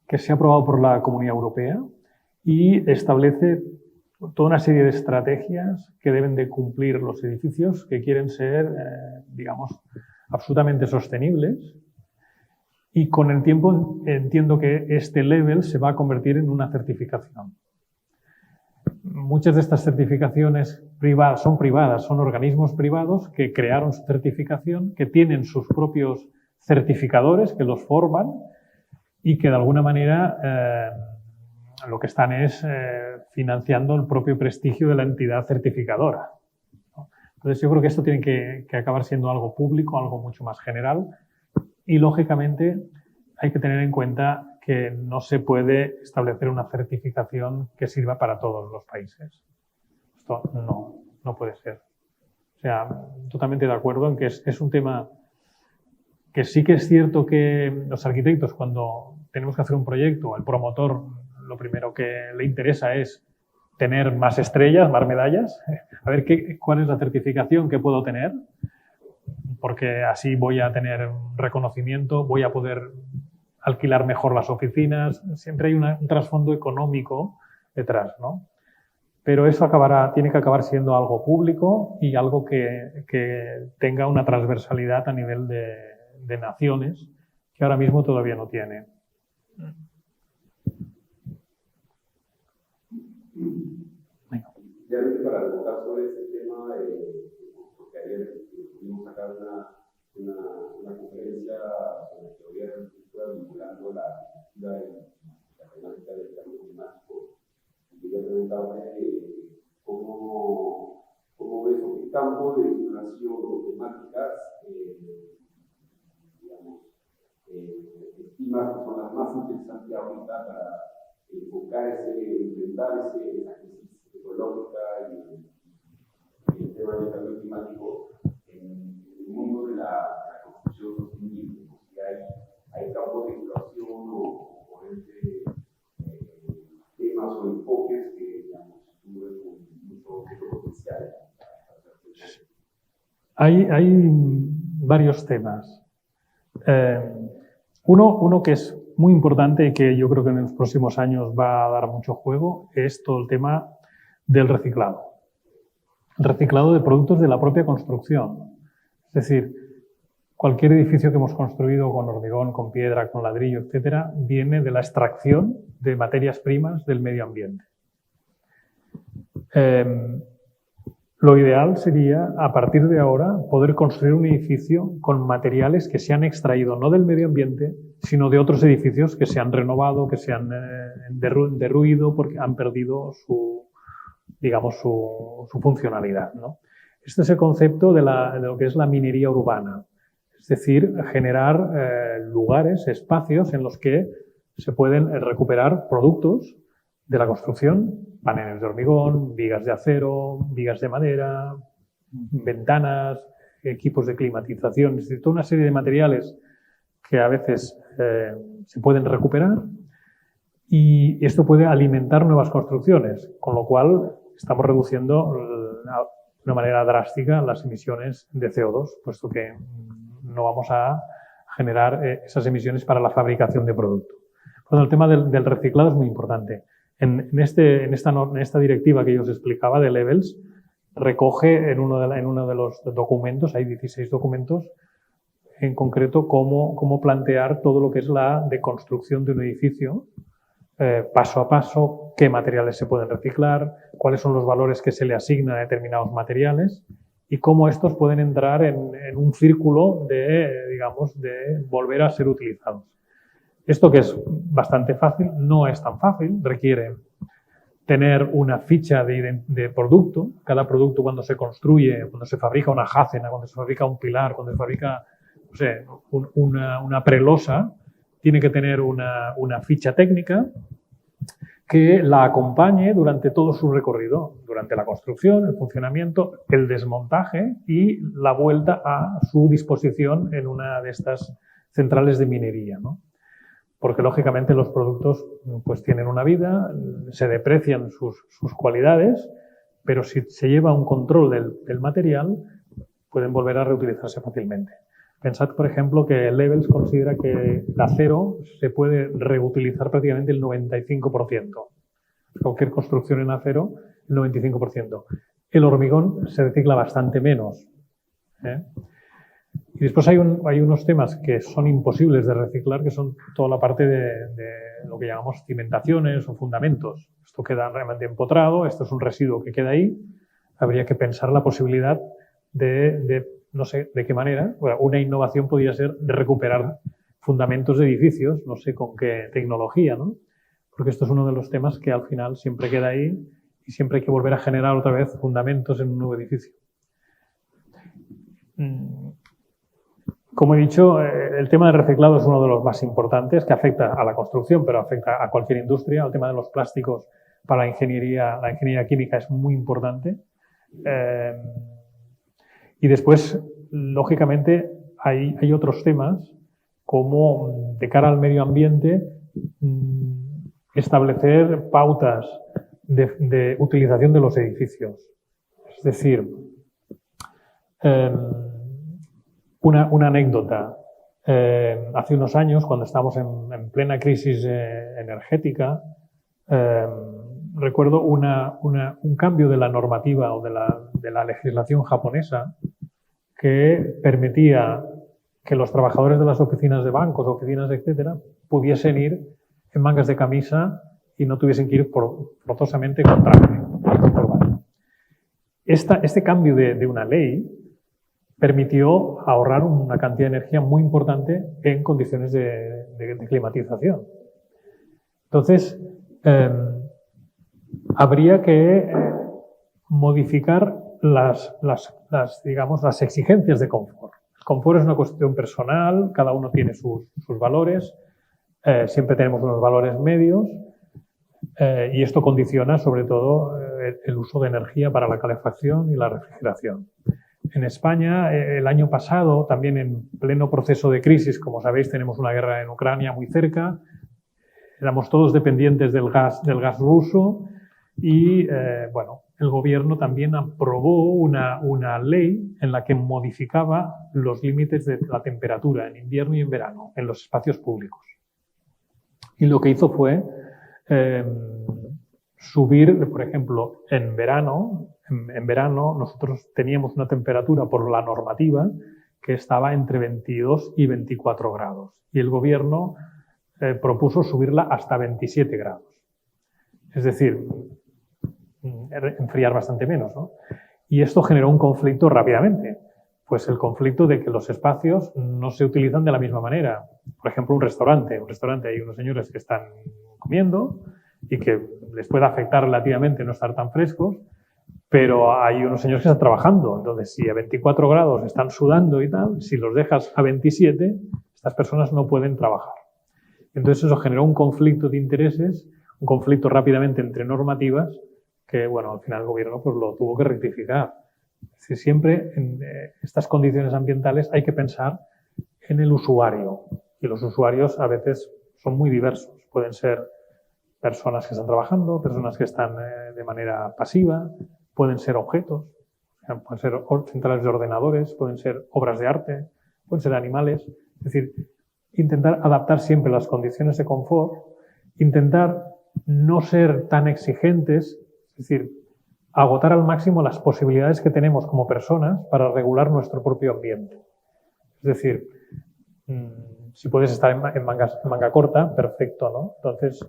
que se ha aprobado por la Comunidad Europea y establece toda una serie de estrategias que deben de cumplir los edificios que quieren ser, digamos, absolutamente sostenibles. Y con el tiempo entiendo que este level se va a convertir en una certificación. Muchas de estas certificaciones privadas, son organismos privados que crearon su certificación, que tienen sus propios certificadores que los forman y que de alguna manera lo que están es financiando el propio prestigio de la entidad certificadora, ¿no? Entonces yo creo que esto tiene que acabar siendo algo público, algo mucho más general y lógicamente hay que tener en cuenta que no se puede establecer una certificación que sirva para todos los países. Esto no puede ser. O sea, totalmente de acuerdo en que es un tema que sí que es cierto que los arquitectos, cuando tenemos que hacer un proyecto, el promotor lo primero que le interesa es tener más estrellas, más medallas, a ver cuál es la certificación que puedo tener, porque así voy a tener reconocimiento, voy a poder alquilar mejor las oficinas, siempre hay un trasfondo económico detrás, ¿no? Pero eso tiene que acabar siendo algo público y algo que tenga una transversalidad a nivel de naciones que ahora mismo todavía no tiene.
Ya para rebotar sobre este tema, porque ayer pudimos sacar una conferencia sobre teoría de la arquitectura vinculando la arquitectura y la temática del cambio climático. Y quería preguntarme cómo ves o qué campo de exploración o temáticas, digamos, estimas que son las más interesantes ahorita para enfrentar esa crisis ecológica y el tema del cambio climático en el mundo de la construcción sostenible. Si hay campos de exploración o temas o enfoques que, digamos, tú ves con mucho
Hay varios temas. Uno que es muy importante y que yo creo que en los próximos años va a dar mucho juego es todo el tema del reciclado. El reciclado de productos de la propia construcción. Es decir, cualquier edificio que hemos construido con hormigón, con piedra, con ladrillo, etcétera, viene de la extracción de materias primas del medio ambiente. Lo ideal sería, a partir de ahora, poder construir un edificio con materiales que se han extraído no del medio ambiente, sino de otros edificios que se han renovado, que se han derruido porque han perdido su funcionalidad, ¿no? Este es el concepto de lo que es la minería urbana. Es decir, generar lugares, espacios en los que se pueden recuperar productos de la construcción, paneles de hormigón, vigas de acero, vigas de madera, ventanas, equipos de climatización, es decir, toda una serie de materiales que a veces se pueden recuperar y esto puede alimentar nuevas construcciones, con lo cual estamos reduciendo de una manera drástica las emisiones de CO2, puesto que no vamos a generar esas emisiones para la fabricación de producto. Bueno, el tema del reciclado es muy importante. En esta directiva que yo os explicaba de Levels, recoge en uno de los documentos, hay 16 documentos, en concreto cómo plantear todo lo que es la deconstrucción de un edificio, paso a paso, qué materiales se pueden reciclar, cuáles son los valores que se le asignan a determinados materiales y cómo estos pueden entrar en un círculo de volver a ser utilizados. Esto, que es bastante fácil, no es tan fácil, requiere tener una ficha de producto. Cada producto, cuando se construye, cuando se fabrica una jácena, cuando se fabrica un pilar, cuando se fabrica, no sé, una prelosa, tiene que tener una ficha técnica que la acompañe durante todo su recorrido, durante la construcción, el funcionamiento, el desmontaje y la vuelta a su disposición en una de estas centrales de minería, ¿no? Porque, lógicamente, los productos pues tienen una vida, se deprecian sus cualidades, pero si se lleva un control del material, pueden volver a reutilizarse fácilmente. Pensad, por ejemplo, que Levels considera que el acero se puede reutilizar prácticamente el 95%. Cualquier construcción en acero, el 95%. El hormigón se recicla bastante menos, ¿eh? Y después hay unos temas que son imposibles de reciclar, que son toda la parte de lo que llamamos cimentaciones o fundamentos. Esto queda realmente empotrado, esto es un residuo que queda ahí. Habría que pensar la posibilidad no sé de qué manera, una innovación podría ser de recuperar fundamentos de edificios, no sé con qué tecnología, ¿no? Porque esto es uno de los temas que al final siempre queda ahí y siempre hay que volver a generar otra vez fundamentos en un nuevo edificio. Como he dicho, el tema del reciclado es uno de los más importantes, que afecta a la construcción, pero afecta a cualquier industria. El tema de los plásticos para la ingeniería química es muy importante. Y después, lógicamente, hay otros temas, como de cara al medio ambiente, establecer pautas de utilización de los edificios. Es decir, una anécdota. Hace unos años, cuando estábamos en plena crisis energética, recuerdo un cambio de la normativa o de la legislación japonesa que permitía que los trabajadores de las oficinas de bancos, oficinas, etcétera, pudiesen ir en mangas de camisa y no tuviesen que ir forzosamente con traje. Este cambio de una ley permitió ahorrar una cantidad de energía muy importante en condiciones de climatización. Entonces, habría que modificar las exigencias de confort. El confort es una cuestión personal, cada uno tiene sus valores, siempre tenemos unos valores medios y esto condiciona sobre todo el uso de energía para la calefacción y la refrigeración. En España, el año pasado, también en pleno proceso de crisis, como sabéis, tenemos una guerra en Ucrania muy cerca, éramos todos dependientes del gas ruso y, el gobierno también aprobó una ley en la que modificaba los límites de la temperatura en invierno y en verano en los espacios públicos. Y lo que hizo fue subir, por ejemplo, en verano nosotros teníamos una temperatura por la normativa que estaba entre 22 y 24 grados. Y el gobierno propuso subirla hasta 27 grados. Es decir, enfriar bastante menos, ¿no? Y esto generó un conflicto rápidamente. Pues el conflicto de que los espacios no se utilizan de la misma manera. Por ejemplo, un restaurante hay unos señores que están comiendo y que les puede afectar relativamente no estar tan frescos, pero hay unos señores que están trabajando. Entonces, si a 24 grados están sudando y tal, si los dejas a 27, estas personas no pueden trabajar. Entonces, eso generó un conflicto de intereses, un conflicto rápidamente entre normativas, que, bueno, al final el gobierno pues lo tuvo que rectificar. Es decir, siempre en estas condiciones ambientales hay que pensar en el usuario. Y los usuarios a veces son muy diversos. Pueden ser personas que están trabajando, personas que están de manera pasiva, pueden ser objetos, pueden ser centrales de ordenadores, pueden ser obras de arte, pueden ser animales. Es decir, intentar adaptar siempre las condiciones de confort, intentar no ser tan exigentes, es decir, agotar al máximo las posibilidades que tenemos como personas para regular nuestro propio ambiente. Es decir, si puedes estar en manga corta, perfecto, ¿no? Entonces,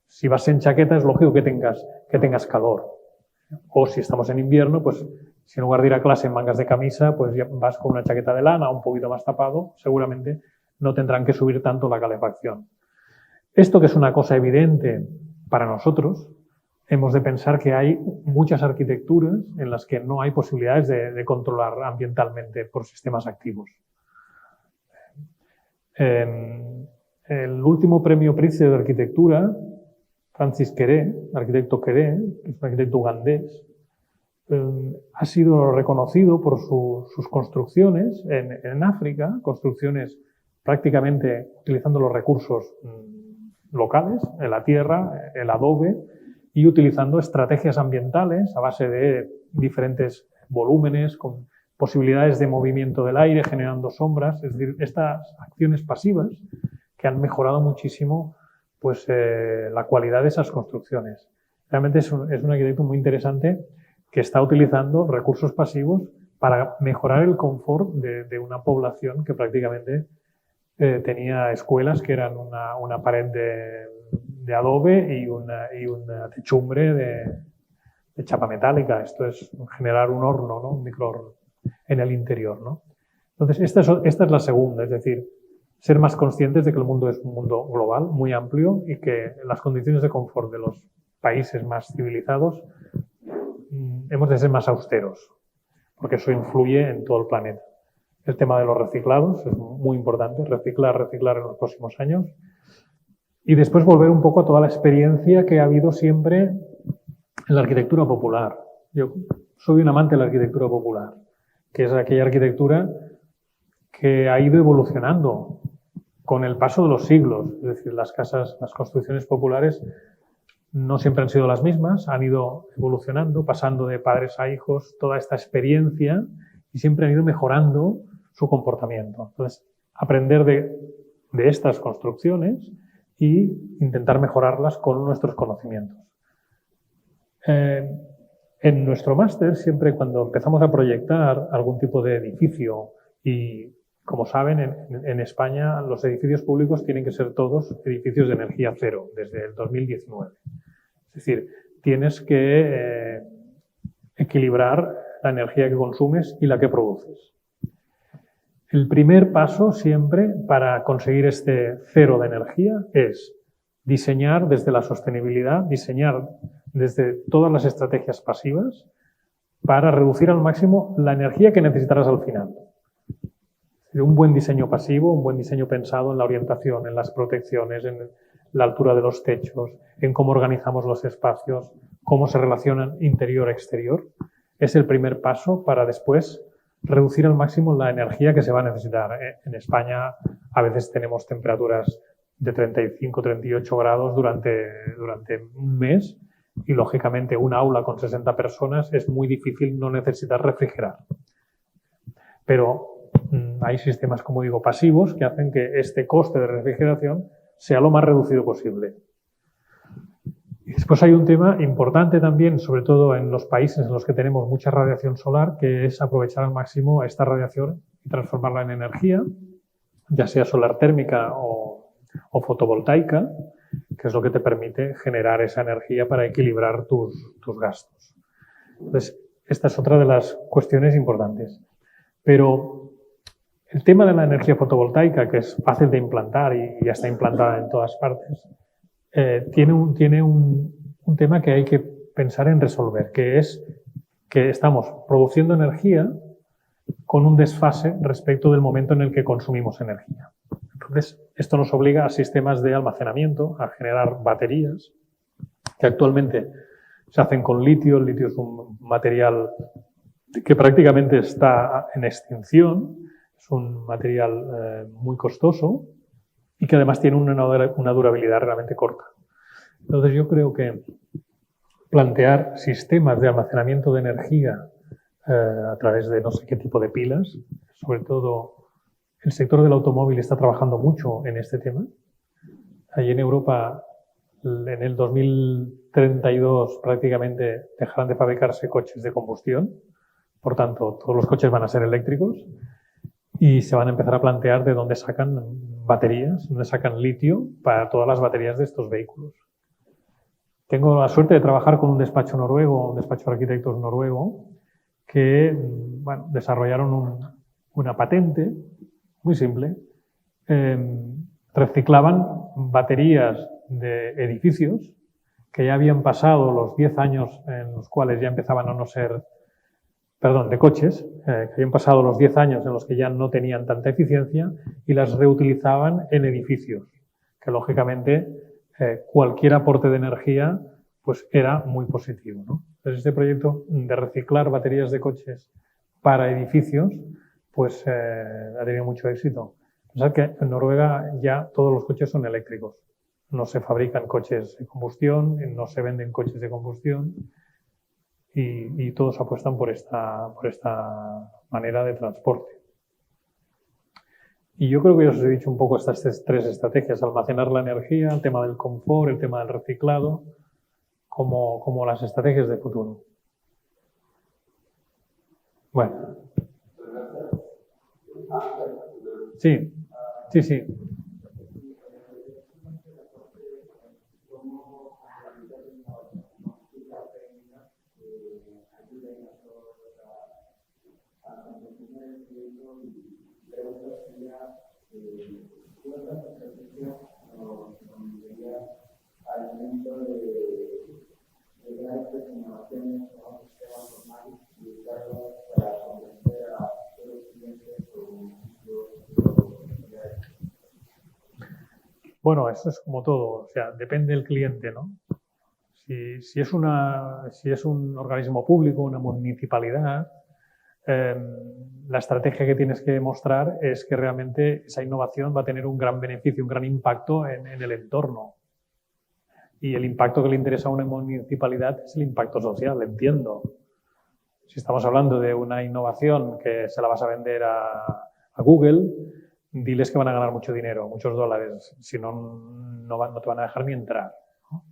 si vas en chaqueta es lógico que tengas calor. O si estamos en invierno, pues si en lugar de ir a clase en mangas de camisa, pues ya vas con una chaqueta de lana un poquito más tapado, seguramente no tendrán que subir tanto la calefacción. Esto, que es una cosa evidente para nosotros, hemos de pensar que hay muchas arquitecturas en las que no hay posibilidades de controlar ambientalmente por sistemas activos. El último premio Pritzker de arquitectura, Francis Kéré, arquitecto Kéré, que es un arquitecto ugandés, ha sido reconocido por sus construcciones en África, construcciones prácticamente utilizando los recursos locales, la tierra, el adobe, y utilizando estrategias ambientales a base de diferentes volúmenes, con posibilidades de movimiento del aire, generando sombras, es decir, estas acciones pasivas que han mejorado muchísimo pues, la cualidad de esas construcciones. Realmente es un arquitecto muy interesante que está utilizando recursos pasivos para mejorar el confort de una población que prácticamente tenía escuelas que eran una pared de adobe y una techumbre de chapa metálica. Esto es generar un horno, ¿no? Un microhorno en el interior, ¿no? Entonces, esta es la segunda, es decir, ser más conscientes de que el mundo es un mundo global, muy amplio, y que las condiciones de confort de los países más civilizados hemos de ser más austeros, porque eso influye en todo el planeta. El tema de los reciclados es muy importante, reciclar en los próximos años. Y después volver un poco a toda la experiencia que ha habido siempre en la arquitectura popular. Yo soy un amante de la arquitectura popular, que es aquella arquitectura que ha ido evolucionando con el paso de los siglos. Es decir, las construcciones populares no siempre han sido las mismas, han ido evolucionando, pasando de padres a hijos, toda esta experiencia, y siempre han ido mejorando su comportamiento. Entonces, aprender de estas construcciones y intentar mejorarlas con nuestros conocimientos. En nuestro máster, siempre cuando empezamos a proyectar algún tipo de edificio, y como saben, en España los edificios públicos tienen que ser todos edificios de energía cero desde el 2019. Es decir, tienes que equilibrar la energía que consumes y la que produces. El primer paso siempre para conseguir este cero de energía es diseñar desde la sostenibilidad, diseñar desde todas las estrategias pasivas para reducir al máximo la energía que necesitarás al final. Un buen diseño pasivo, un buen diseño pensado en la orientación, en las protecciones, en la altura de los techos, en cómo organizamos los espacios, cómo se relacionan interior-exterior, es el primer paso para después reducir al máximo la energía que se va a necesitar. En España a veces tenemos temperaturas de 35, 38 grados durante un mes, Y, lógicamente, un aula con 60 personas es muy difícil no necesitar refrigerar. Pero hay sistemas, como digo, pasivos que hacen que este coste de refrigeración sea lo más reducido posible. Y después hay un tema importante también, sobre todo en los países en los que tenemos mucha radiación solar, que es aprovechar al máximo esta radiación y transformarla en energía, ya sea solar térmica o fotovoltaica, que es lo que te permite generar esa energía para equilibrar tus gastos. Entonces, esta es otra de las cuestiones importantes. Pero el tema de la energía fotovoltaica, que es fácil de implantar y ya está implantada en todas partes, tiene un tema que hay que pensar en resolver, que es que estamos produciendo energía con un desfase respecto del momento en el que consumimos energía. Entonces, esto nos obliga a sistemas de almacenamiento, a generar baterías, que actualmente se hacen con litio. El litio es un material que prácticamente está en extinción, es un material muy costoso y que además tiene una durabilidad realmente corta. Entonces yo creo que plantear sistemas de almacenamiento de energía a través de no sé qué tipo de pilas, sobre todo el sector del automóvil está trabajando mucho en este tema. Allí en Europa, en el 2032 prácticamente dejarán de fabricarse coches de combustión, por tanto todos los coches van a ser eléctricos y se van a empezar a plantear de dónde sacan baterías, dónde sacan litio para todas las baterías de estos vehículos. Tengo la suerte de trabajar con un despacho noruego, un despacho de arquitectos noruego, que desarrollaron una patente muy simple. Reciclaban baterías de edificios que ya habían pasado los 10 años en los cuales ya empezaban a no ser, de coches, que habían pasado los 10 años en los que ya no tenían tanta eficiencia y las reutilizaban en edificios, que lógicamente cualquier aporte de energía pues era muy positivo, ¿no? Entonces este proyecto de reciclar baterías de coches para edificios pues ha tenido mucho éxito. Pensad que en Noruega ya todos los coches son eléctricos. No se fabrican coches de combustión, no se venden coches de combustión y todos apuestan por esta manera de transporte. Y yo creo que ya os he dicho un poco estas tres estrategias: almacenar la energía, el tema del confort, el tema del reciclado, como las estrategias de futuro. Bueno. Sí. Bueno, eso es como todo, o sea, depende del cliente, ¿no? Si es un organismo público, una municipalidad, la estrategia que tienes que mostrar es que realmente esa innovación va a tener un gran beneficio, un gran impacto en el entorno. Y el impacto que le interesa a una municipalidad es el impacto social, entiendo. Si estamos hablando de una innovación que se la vas a vender a Google, diles que van a ganar mucho dinero, muchos dólares, si no, no te van a dejar ni entrar, ¿no?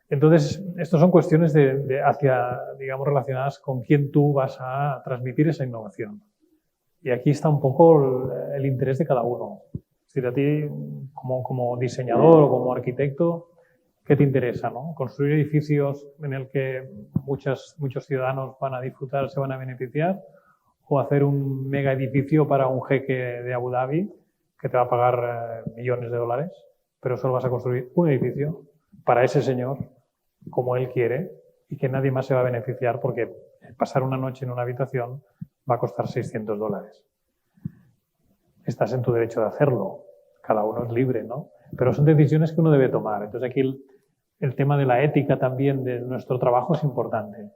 Entonces, estas son cuestiones digamos, relacionadas con quién tú vas a transmitir esa innovación. Y aquí está un poco el interés de cada uno. Es decir, a ti, como diseñador o como arquitecto, ¿qué te interesa, ¿no? Construir edificios en el que muchos ciudadanos van a disfrutar, se van a beneficiar, o hacer un mega edificio para un jeque de Abu Dhabi que te va a pagar millones de dólares, pero solo vas a construir un edificio para ese señor, como él quiere, y que nadie más se va a beneficiar porque pasar una noche en una habitación va a costar $600. Estás en tu derecho de hacerlo, cada uno es libre, ¿no? Pero son decisiones que uno debe tomar. Entonces aquí el tema de la ética también de nuestro trabajo es importante.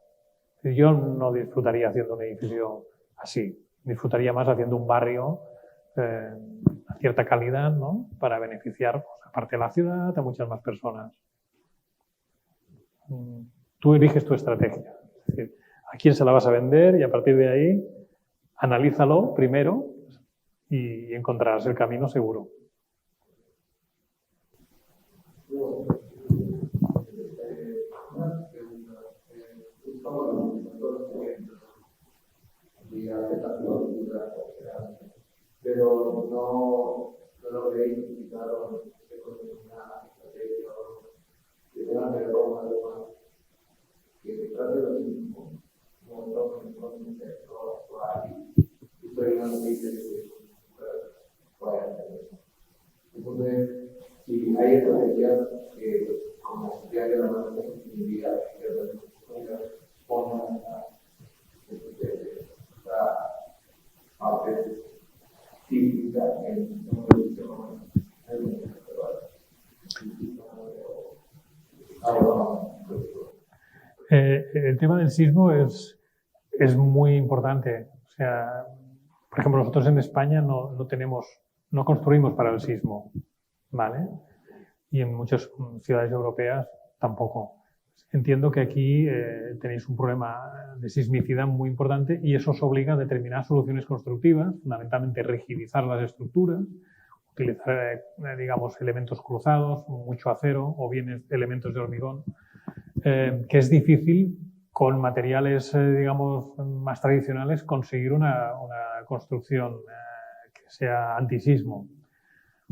Yo no disfrutaría haciendo un edificio así, disfrutaría más haciendo un barrio a cierta calidad, ¿no? Para beneficiar, pues, aparte de la ciudad, a muchas más personas. Tú eliges tu estrategia. Es decir, a quién se la vas a vender y a partir de ahí analízalo primero y encontrarás el camino seguro.
Pero no logré identificar una estrategia que tenga que ver con algo más que se trate de lo mismo, como todo en el contexto actual y estoy en una noticia que puede hacer eso. Entonces, si hay estrategias que, como ya que la mano en mi vida, que respondan a esta parte típica en
el tema del sismo es muy importante. O sea, por ejemplo, nosotros en España no construimos para el sismo, ¿vale? Y en muchas ciudades europeas tampoco. Entiendo que aquí tenéis un problema de sismicidad muy importante y eso os obliga a determinadas soluciones constructivas, fundamentalmente rigidizar las estructuras, utilizar, digamos, elementos cruzados, mucho acero o bien elementos de hormigón, que es difícil con materiales, digamos, más tradicionales conseguir una construcción que sea antisismo.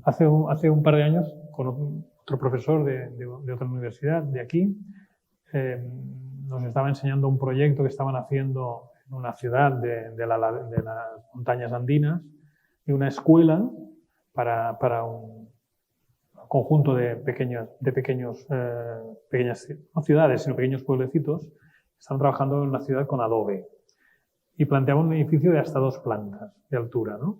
Hace un par de años, con otro profesor de otra universidad de aquí, nos estaba enseñando un proyecto que estaban haciendo en una ciudad de las montañas andinas, y una escuela para un conjunto de pequeñas, no ciudades, sino pequeños pueblecitos. Estaban trabajando en una ciudad con adobe y planteaban un edificio de hasta 2 plantas de altura, ¿no?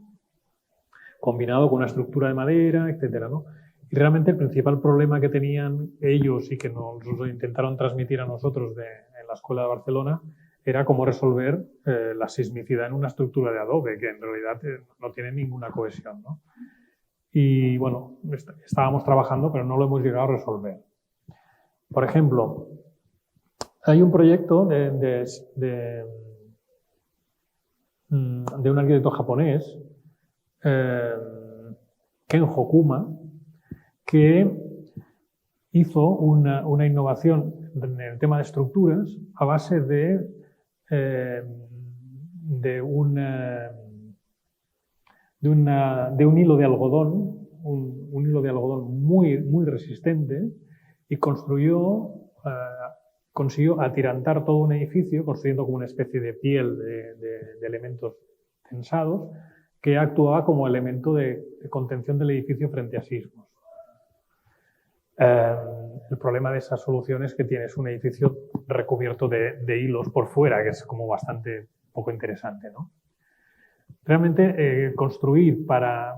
Combinado con una estructura de madera, etcétera, ¿no? Y realmente el principal problema que tenían ellos y que nos lo intentaron transmitir a nosotros en la Escuela de Barcelona era cómo resolver la sismicidad en una estructura de adobe, que en realidad no tiene ninguna cohesión, ¿no? Y bueno, estábamos trabajando, pero no lo hemos llegado a resolver. Por ejemplo, hay un proyecto de un arquitecto japonés, Ken Hokuma, que hizo una innovación en el tema de estructuras a base de un hilo de algodón, un hilo de algodón muy resistente, y consiguió atirantar todo un edificio, construyendo como una especie de piel de elementos tensados, que actuaba como elemento de contención del edificio frente a sismos. El problema de esas soluciones es que tienes un edificio recubierto de hilos por fuera, que es como bastante poco interesante, ¿no? Realmente construir para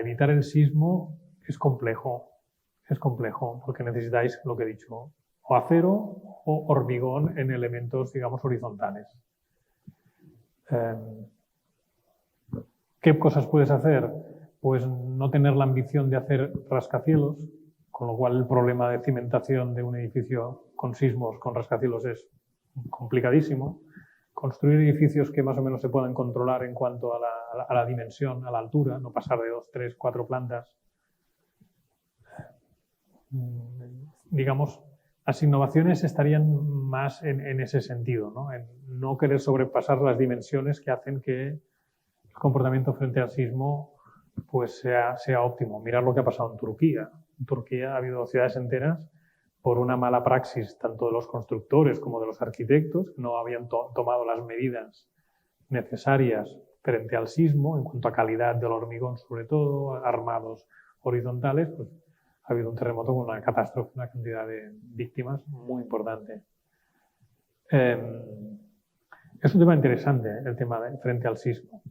evitar el sismo es complejo, porque necesitáis, lo que he dicho, o acero o hormigón en elementos, digamos, horizontales. ¿Qué cosas puedes hacer? Pues no tener la ambición de hacer rascacielos, con lo cual el problema de cimentación de un edificio con sismos, con rascacielos, es complicadísimo. Construir edificios que más o menos se puedan controlar en cuanto a la dimensión, a la altura, no pasar de 2, 3, 4 plantas. Digamos, las innovaciones estarían más en ese sentido, ¿no? En no querer sobrepasar las dimensiones que hacen que el comportamiento frente al sismo pues sea óptimo. Mirad lo que ha pasado en Turquía. En Turquía ha habido ciudades enteras por una mala praxis tanto de los constructores como de los arquitectos, que no habían tomado las medidas necesarias frente al sismo, en cuanto a calidad del hormigón sobre todo, armados horizontales, pues ha habido un terremoto con una catástrofe, una cantidad de víctimas muy importante. Es un tema interesante, el tema frente al sismo.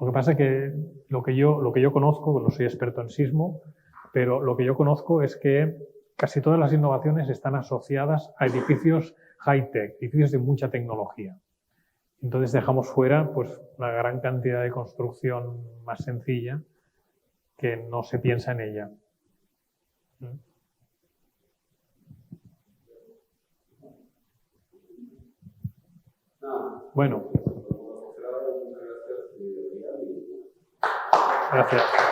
Lo que pasa es que lo que yo conozco, no soy experto en sismo, pero lo que yo conozco es que casi todas las innovaciones están asociadas a edificios high-tech, edificios de mucha tecnología. Entonces dejamos fuera pues, una gran cantidad de construcción más sencilla que no se piensa en ella. Bueno. Gracias.